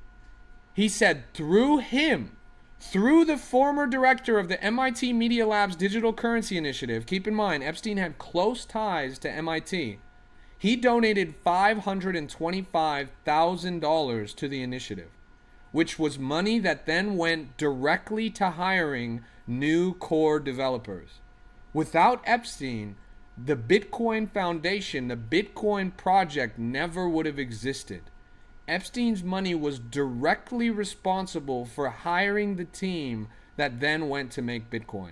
He said through him, through the former director of the MIT Media Lab's Digital Currency Initiative, keep in mind Epstein had close ties to MIT, he donated $525,000 to the initiative, which was money that then went directly to hiring new core developers. Without Epstein, the Bitcoin Foundation, the Bitcoin project never would have existed. Epstein's money was directly responsible for hiring the team that then went to make Bitcoin.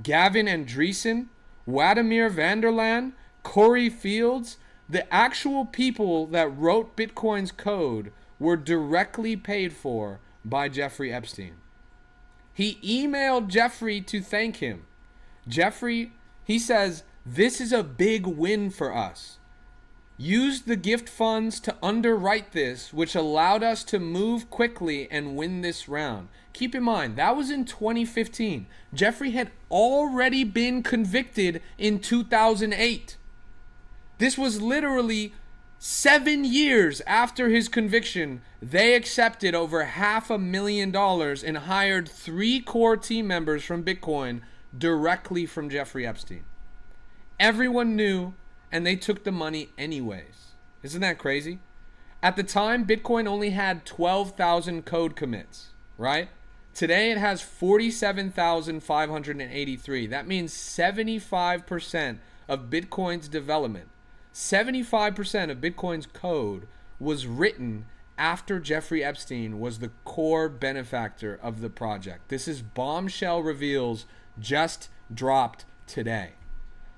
Gavin Andreessen, Wladimir Vanderlaan, Corey Fields, the actual people that wrote Bitcoin's code were directly paid for by Jeffrey Epstein. He emailed Jeffrey to thank him. Jeffrey, he says, this is a big win for us. Used the gift funds to underwrite this, which allowed us to move quickly and win this round. Keep in mind, that was in 2015. Jeffrey had already been convicted in 2008. This was literally 7 years after his conviction. They accepted over $500,000 and hired 3 core team members from Bitcoin directly from Jeffrey Epstein. Everyone knew, and they took the money anyways. Isn't that crazy? At the time, Bitcoin only had 12,000 code commits, right? Today it has 47,583. That means 75% of Bitcoin's development, 75% of Bitcoin's code was written after Jeffrey Epstein was the core benefactor of the project. This is bombshell reveals just dropped today.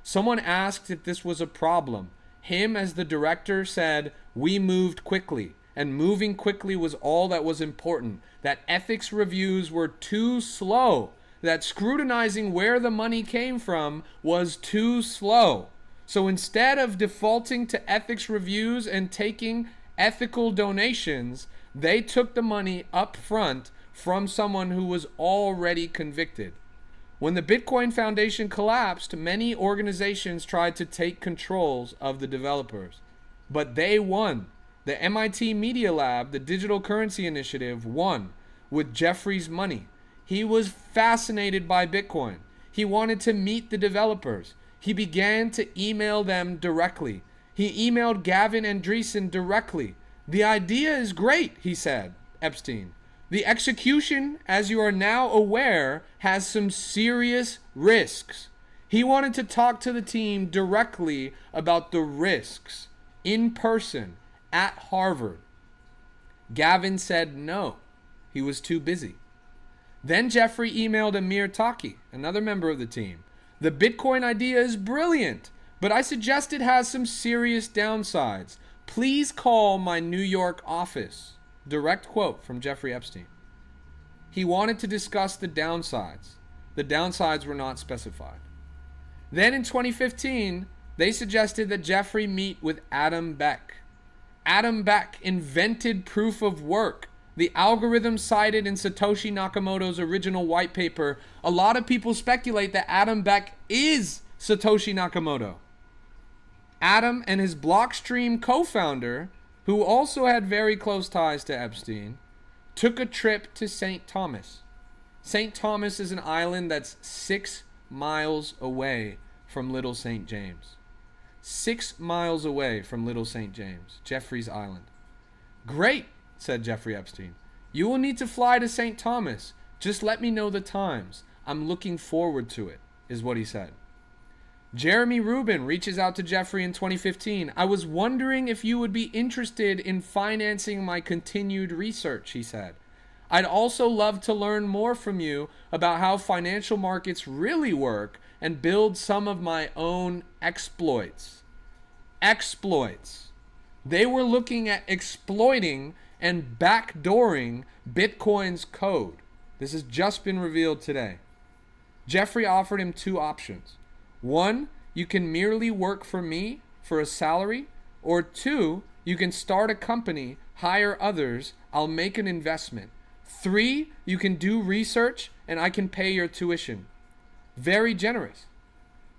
Someone asked if this was a problem. Him, as the director, said, "We moved quickly, and moving quickly was all that was important. That ethics reviews were too slow. That scrutinizing where the money came from was too slow. So instead of defaulting to ethics reviews and taking ethical donations, they took the money up front from someone who was already convicted." When the Bitcoin Foundation collapsed, many organizations tried to take controls of the developers, but they won. The MIT Media Lab, the Digital Currency Initiative, won with Jeffrey's money. He was fascinated by Bitcoin. He wanted to meet the developers. He began to email them directly. He emailed Gavin Andresen directly. "The idea is great," he said, Epstein. "The execution, as you are now aware, has some serious risks." He wanted to talk to the team directly about the risks, in person, at Harvard. Gavin said no. He was too busy. Then Jeffrey emailed Amir Taki, another member of the team. "The Bitcoin idea is brilliant, but I suggest it has some serious downsides. Please call my New York office." Direct quote from Jeffrey Epstein. He wanted to discuss the downsides. The downsides were not specified. Then in 2015, they suggested that Jeffrey meet with Adam Beck. Adam Beck invented proof of work, the algorithm cited in Satoshi Nakamoto's original white paper. A lot of people speculate that Adam Beck is Satoshi Nakamoto. Adam and his Blockstream co-founder, who also had very close ties to Epstein, took a trip to St. Thomas. St. Thomas is an island that's 6 miles away from Little St. James. 6 miles away from Little St. James, Jeffrey's Island. "Great," said Jeffrey Epstein. "You will need to fly to St. Thomas. Just let me know the times. I'm looking forward to it," is what he said. Jeremy Rubin reaches out to Jeffrey in 2015. "I was wondering if you would be interested in financing my continued research," he said. "I'd also love to learn more from you about how financial markets really work and build some of my own exploits." Exploits. They were looking at exploiting and backdooring Bitcoin's code. This has just been revealed today. Jeffrey offered him 2 options. 1, you can merely work for me for a salary, or 2, you can start a company, hire others, I'll make an investment. 3, you can do research and I can pay your tuition. Very generous.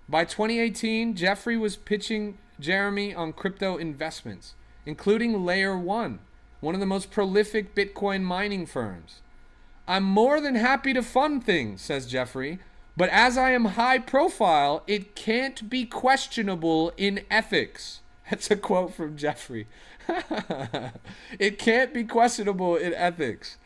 By 2018, Jeffrey was pitching Jeremy on crypto investments, including Layer 1, one of the most prolific Bitcoin mining firms. "I'm more than happy to fund things," says Jeffrey, "but as I am high profile, it can't be questionable in ethics." That's a quote from Jeffrey. "It can't be questionable in ethics.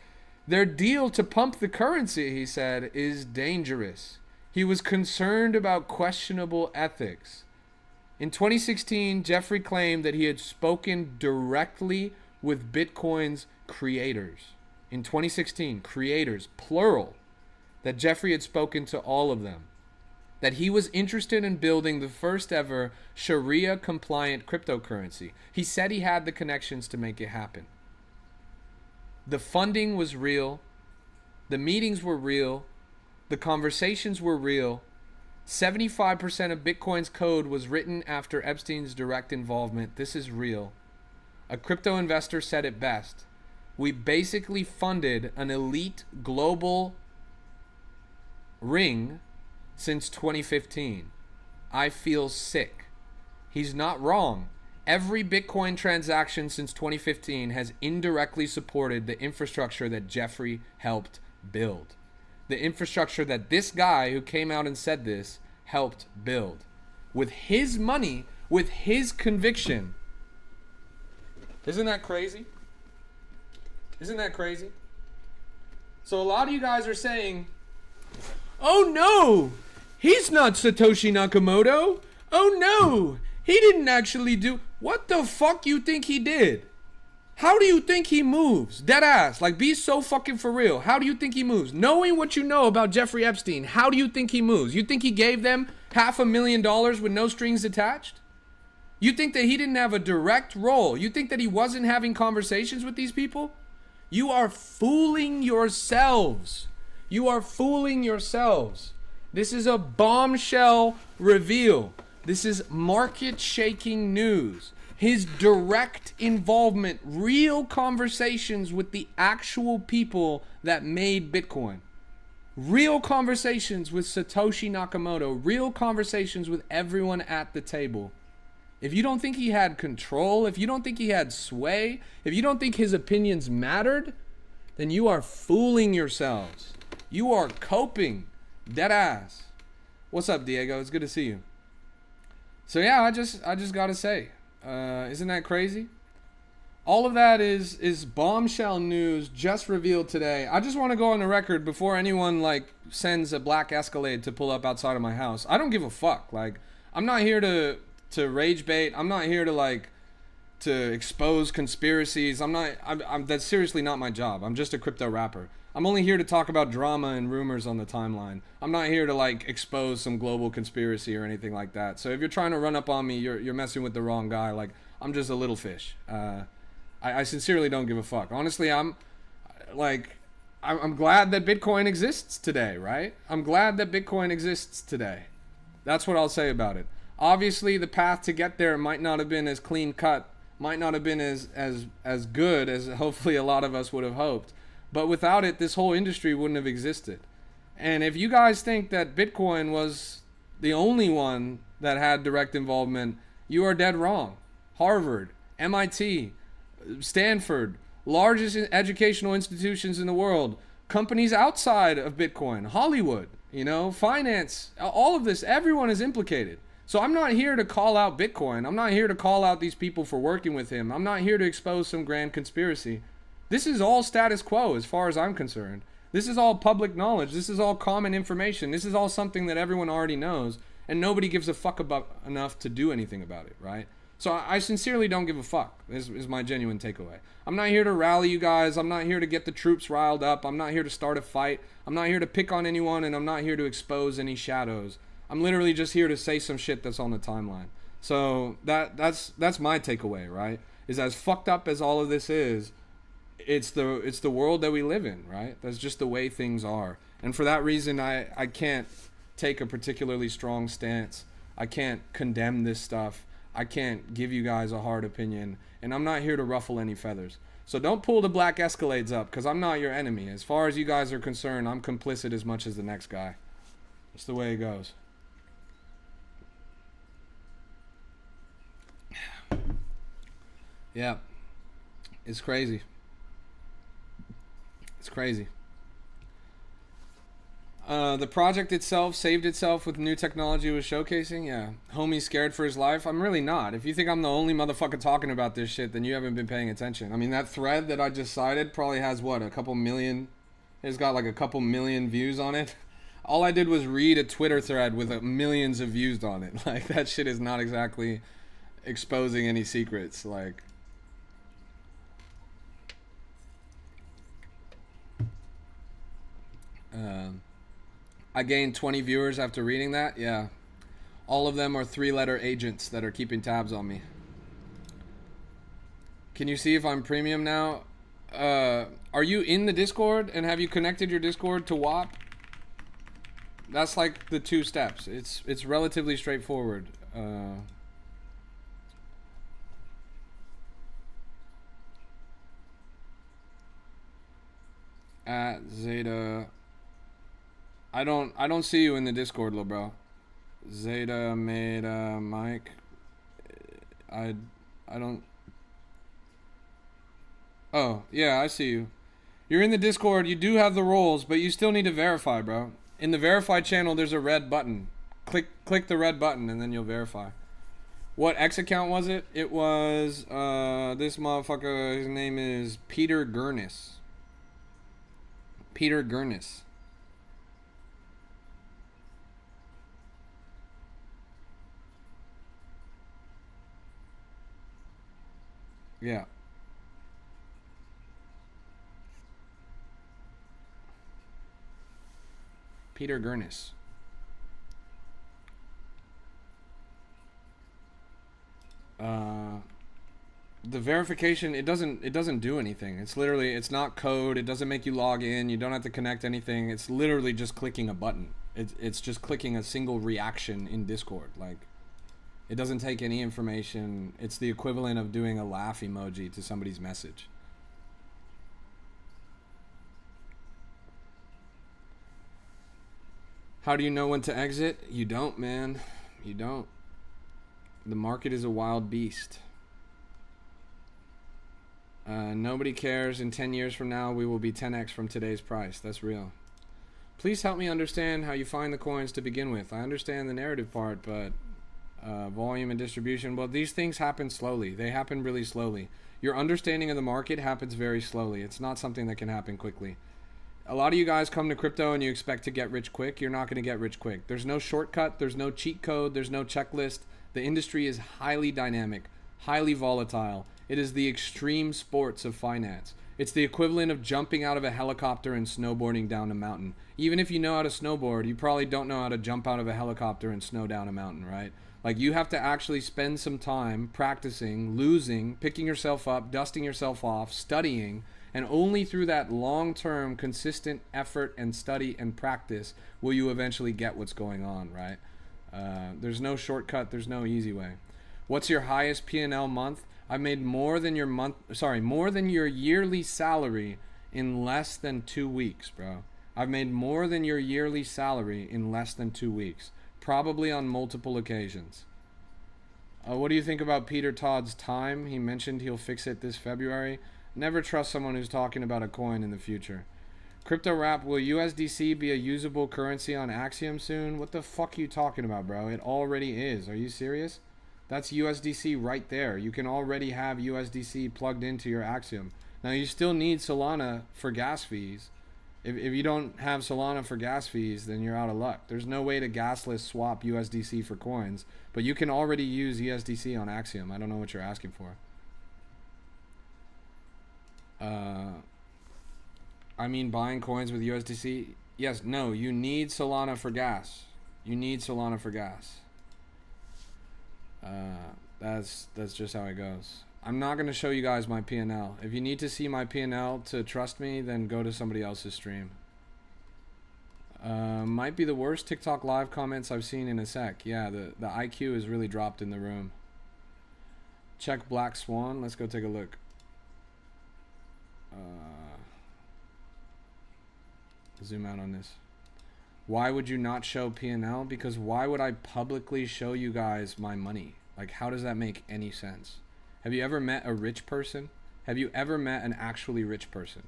Their deal to pump the currency," he said, "is dangerous." He was concerned about questionable ethics. In 2016, Jeffrey claimed that he had spoken directly with Bitcoin's creators. In 2016, creators, plural, that Jeffrey had spoken to all of them, that he was interested in building the first ever Sharia-compliant cryptocurrency. He said he had the connections to make it happen. The funding was real. The meetings were real. The conversations were real. 75% of Bitcoin's code was written after Epstein's direct involvement. This is real. A crypto investor said it best. "We basically funded an elite global ring since 2015. I feel sick." He's not wrong. Every Bitcoin transaction since 2015 has indirectly supported the infrastructure that Jeffrey helped build. The infrastructure that this guy who came out and said this helped build. With his money, with his conviction. Isn't that crazy? Isn't that crazy? So a lot of you guys are saying, oh no, he's not Satoshi Nakamoto. Oh no, he didn't actually do. What the fuck you think he did? How do you think he moves? Dead ass. Like, be so fucking for real. How do you think he moves? Knowing what you know about Jeffrey Epstein, how do you think he moves? You think he gave them $500,000 with no strings attached? You think that he didn't have a direct role? You think that he wasn't having conversations with these people? You are fooling yourselves. You are fooling yourselves. This is a bombshell reveal. This is market-shaking news. His direct involvement, real conversations with the actual people that made Bitcoin. Real conversations with Satoshi Nakamoto. Real conversations with everyone at the table. If you don't think he had control, if you don't think he had sway, if you don't think his opinions mattered, then you are fooling yourselves. You are coping. Dead ass. What's up, Diego? It's good to see you. So yeah, I just gotta say, isn't that crazy? All of that is bombshell news just revealed today. I just want to go on the record before anyone like sends a black Escalade to pull up outside of my house. I don't give a fuck. Like, I'm not here to rage bait. I'm not here to expose conspiracies. I'm that's seriously not my job. I'm just a crypto rapper. I'm only here to talk about drama and rumors on the timeline. I'm not here to like expose some global conspiracy or anything like that. So if you're trying to run up on me, you're messing with the wrong guy. Like, I'm just a little fish. I sincerely don't give a fuck. Honestly, I'm glad that Bitcoin exists today, right? I'm glad that Bitcoin exists today. That's what I'll say about it. Obviously, the path to get there might not have been as clean cut, might not have been as good as hopefully a lot of us would have hoped. But without it, this whole industry wouldn't have existed. And if you guys think that Bitcoin was the only one that had direct involvement, you are dead wrong. Harvard, MIT, Stanford, largest educational institutions in the world, companies outside of Bitcoin, Hollywood, finance, all of this, everyone is implicated. So I'm not here to call out Bitcoin. I'm not here to call out these people for working with him. I'm not here to expose some grand conspiracy. This is all status quo as far as I'm concerned. This is all public knowledge. This is all common information. This is all something that everyone already knows, and nobody gives a fuck about enough to do anything about it, right? So I sincerely don't give a fuck, is my genuine takeaway. I'm not here to rally you guys. I'm not here to get the troops riled up. I'm not here to start a fight. I'm not here to pick on anyone, and I'm not here to expose any shadows. I'm literally just here to say some shit that's on the timeline. So that's my takeaway, right? Is as fucked up as all of this is, it's the world that we live in, right? That's just the way things are. And for that reason, I can't take a particularly strong stance. I can't condemn this stuff. I can't give you guys a hard opinion. And I'm not here to ruffle any feathers. So don't pull the black Escalades up, because I'm not your enemy. As far as you guys are concerned, I'm complicit as much as the next guy. It's the way it goes. Yeah. It's crazy. It's crazy. The project itself saved itself with new technology it was showcasing. Yeah. Homie's scared for his life. I'm really not. If you think I'm the only motherfucker talking about this shit, then you haven't been paying attention. I mean, that thread that I just cited probably has, what, a couple million? It's got like a couple million views on it. All I did was read a Twitter thread with millions of views on it. Like, that shit is not exactly exposing any secrets. Like... I gained 20 viewers after reading that. Yeah. All of them are 3-letter agents that are keeping tabs on me. Can you see if I'm premium now? Are you in the Discord, and have you connected your Discord to WAP? That's like the 2 steps. It's relatively straightforward. At Zeta... I don't see you in the Discord, little bro. Zeta made Mike. I don't. Oh, yeah, I see you. You're in the Discord. You do have the roles, but you still need to verify, bro. In the verify channel, there's a red button. Click the red button, and then you'll verify. What X account was it? It was this motherfucker. His name is Peter Gurnis. Peter Gurnis. Yeah. Peter Gurnis. The verification, it doesn't do anything. It's literally, it's not code. It doesn't make you log in. You don't have to connect anything. It's literally just clicking a button. It's just clicking a single reaction in Discord. Like, it doesn't take any information. It's the equivalent of doing a laugh emoji to somebody's message. How do you know when to exit? You don't, man. You don't. The market is a wild beast. Nobody cares. In 10 years from now, we will be 10x from today's price. That's real. Please help me understand how you find the coins to begin with. I understand the narrative part, but volume and distribution, well, these things happen slowly. They happen really slowly. Your understanding of the market happens very slowly. It's not something that can happen quickly. A lot of you guys come to crypto and you expect to get rich quick. You're not going to get rich quick. There's no shortcut. There's no cheat code. There's no checklist. The industry is highly dynamic, highly volatile. It is the extreme sports of finance. It's the equivalent of jumping out of a helicopter and snowboarding down a mountain. Even if you know how to snowboard, you probably don't know how to jump out of a helicopter and snow down a mountain, right? Like, you have to actually spend some time practicing, losing, picking yourself up, dusting yourself off, studying, and only through that long-term, consistent effort and study and practice will you eventually get what's going on, right? There's no shortcut. There's no easy way. What's your highest P&L month? I made more than your yearly salary in less than 2 weeks, bro. I've made more than your yearly salary in less than 2 weeks, probably on multiple occasions. What do you think about Peter Todd's time? He mentioned he'll fix it this February. Never trust someone who's talking about a coin in the future. Crypto Rap, will USDC be a usable currency on Axiom soon? What the fuck are you talking about, bro? It already is. Are you serious? That's USDC right there. You can already have USDC plugged into your Axiom. Now, you still need Solana for gas fees. If you don't have Solana for gas fees, then you're out of luck. There's no way to gasless swap USDC for coins, but you can already use USDC on Axiom. I don't know what you're asking for. I mean, buying coins with USDC. Yes, no, you need Solana for gas. You need Solana for gas. That's just how it goes. I'm not going to show you guys my P&L. If you need to see my P&L to trust me, then go to somebody else's stream. Might be the worst TikTok live comments I've seen in a sec. Yeah, the IQ is really dropped in the room. Check Black Swan. Let's go take a look. Zoom out on this. Why would you not show P&L? Because why would I publicly show you guys my money? Like, how does that make any sense? Have you ever met a rich person? Have you ever met an actually rich person?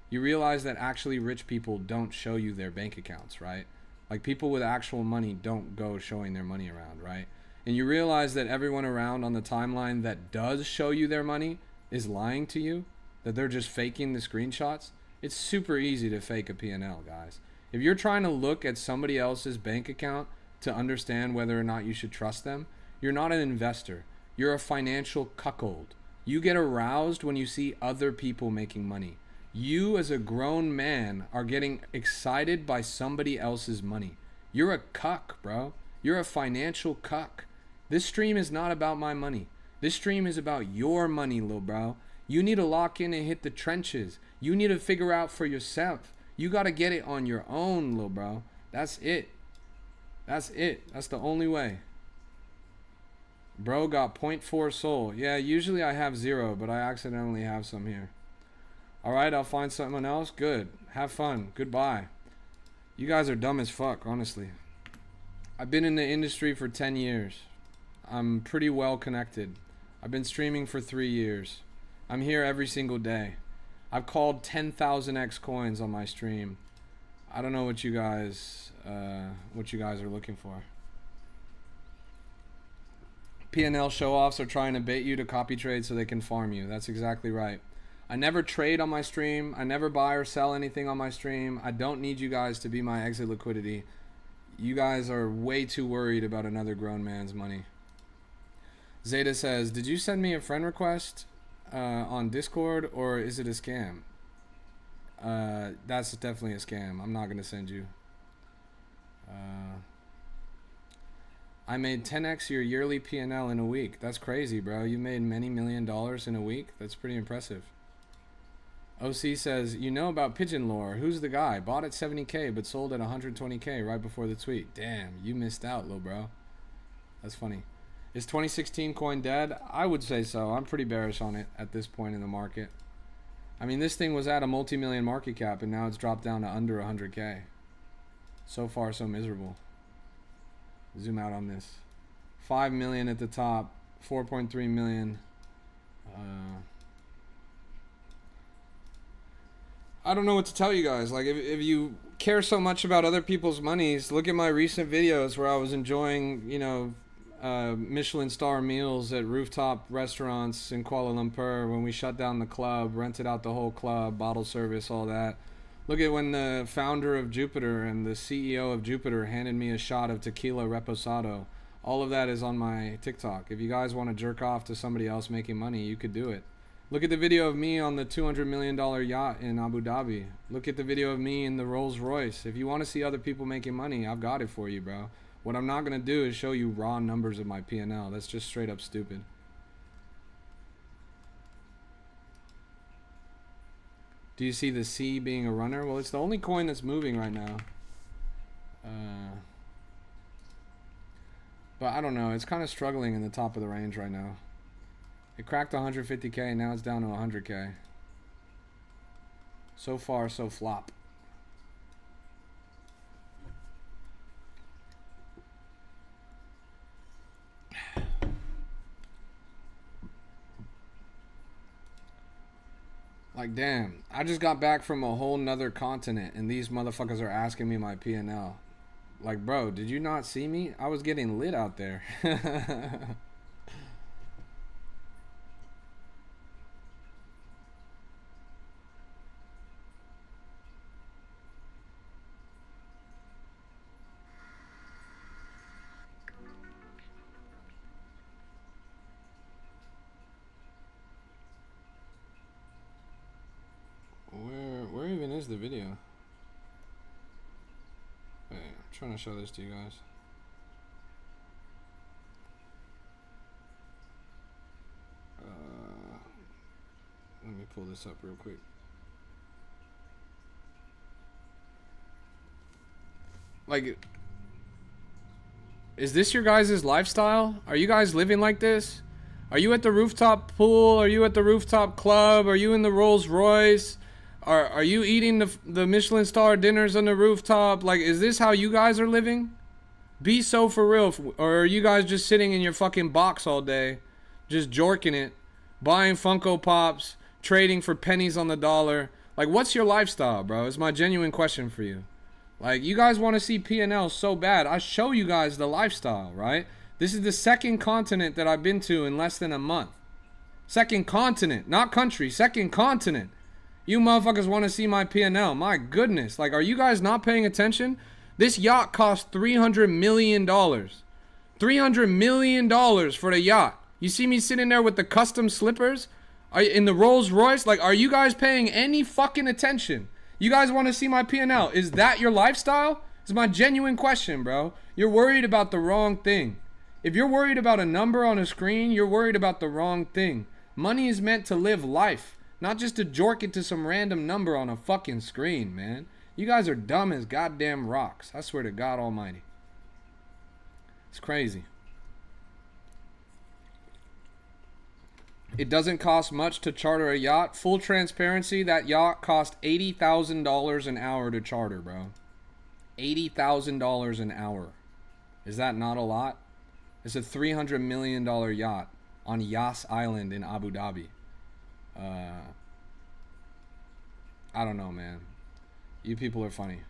You realize that actually rich people don't show you their bank accounts, right? Like, people with actual money don't go showing their money around, right? And you realize that everyone around on the timeline that does show you their money is lying to you, that they're just faking the screenshots. It's super easy to fake a P&L, guys. If you're trying to look at somebody else's bank account to understand whether or not you should trust them, you're not an investor. You're a financial cuckold. You get aroused when you see other people making money. You, as a grown man, are getting excited by somebody else's money. You're a cuck, bro. You're a financial cuck. This stream is not about my money. This stream is about your money, lil bro. You need to lock in and hit the trenches. You need to figure out for yourself. You got to get it on your own, lil bro. That's it. That's it. That's the only way. Bro got 0.4 soul. Yeah, usually I have 0, but I accidentally have some here. Alright, I'll find someone else. Good. Have fun. Goodbye. You guys are dumb as fuck, honestly. I've been in the industry for 10 years. I'm pretty well connected. I've been streaming for 3 years. I'm here every single day. I've called 10,000x coins on my stream. I don't know what you guys are looking for. P&L show-offs are trying to bait you to copy trade so they can farm you. That's exactly right. I never trade on my stream. I never buy or sell anything on my stream. I don't need you guys to be my exit liquidity. You guys are way too worried about another grown man's money. Zeta says, did you send me a friend request on Discord, or is it a scam? That's definitely a scam. I'm not going to send you. I made 10x your yearly P&L in a week. That's crazy, bro. You made many $1 million in a week. That's pretty impressive. OC says, you know about Pigeon Lore. Who's the guy? Bought at 70K but sold at 120K right before the tweet. Damn, you missed out, little bro. That's funny. Is 2016 coin dead? I would say so. I'm pretty bearish on it at this point in the market. I mean, this thing was at a multi-million market cap and now it's dropped down to under 100K. So far, so miserable. Zoom out on this. 5 million at the top, 4.3 million. I don't know what to tell you guys. Like, if you care so much about other people's monies, look at my recent videos where I was enjoying, you know, Michelin star meals at rooftop restaurants in Kuala Lumpur when we shut down the club, rented out the whole club, bottle service, all that. Look at when the founder of Jupiter and the CEO of Jupiter handed me a shot of tequila reposado. All of that is on my TikTok. If you guys want to jerk off to somebody else making money, you could do it. Look at the video of me on the $200 million yacht in Abu Dhabi. Look at the video of me in the Rolls Royce. If you want to see other people making money, I've got it for you, bro. What I'm not going to do is show you raw numbers of my P&L. That's just straight up stupid. Do you see the C being a runner? Well, it's the only coin that's moving right now. But I don't know. It's kind of struggling in the top of the range right now. It cracked 150K. Now it's down to 100K. So far, so flop. Like, damn, I just got back from a whole nother continent and these motherfuckers are asking me my P&L. Like, bro, did you not see me? I was getting lit out there. Where even is the video? Wait, I'm trying to show this to you guys. Let me pull this up real quick. Like, is this your guys' lifestyle? Are you guys living like this? Are you at the rooftop pool? Are you at the rooftop club? Are you in the Rolls Royce? Are you eating the Michelin star dinners on the rooftop? Like, is this how you guys are living? Be so for real. Or are you guys just sitting in your fucking box all day, just jorking it, buying Funko Pops, trading for pennies on the dollar? Like, what's your lifestyle, bro? It's my genuine question for you. Like, you guys want to see P&L so bad. I show you guys the lifestyle, right? This is the second continent that I've been to in less than a month. Second continent, not country, second continent. You motherfuckers want to see my P&L. My goodness. Like, are you guys not paying attention? This yacht cost $300 million. $300 million for the yacht. You see me sitting there with the custom slippers? In the Rolls Royce? Like, are you guys paying any fucking attention? You guys want to see my P&L? Is that your lifestyle? It's my genuine question, bro. You're worried about the wrong thing. If you're worried about a number on a screen, you're worried about the wrong thing. Money is meant to live life. Not just to jork it to some random number on a fucking screen, man. You guys are dumb as goddamn rocks. I swear to God Almighty. It's crazy. It doesn't cost much to charter a yacht. Full transparency, that yacht cost $80,000 an hour to charter, bro. $80,000 an hour. Is that not a lot? It's a $300 million yacht. on Yas Island in Abu Dhabi. I don't know, man. You people are funny.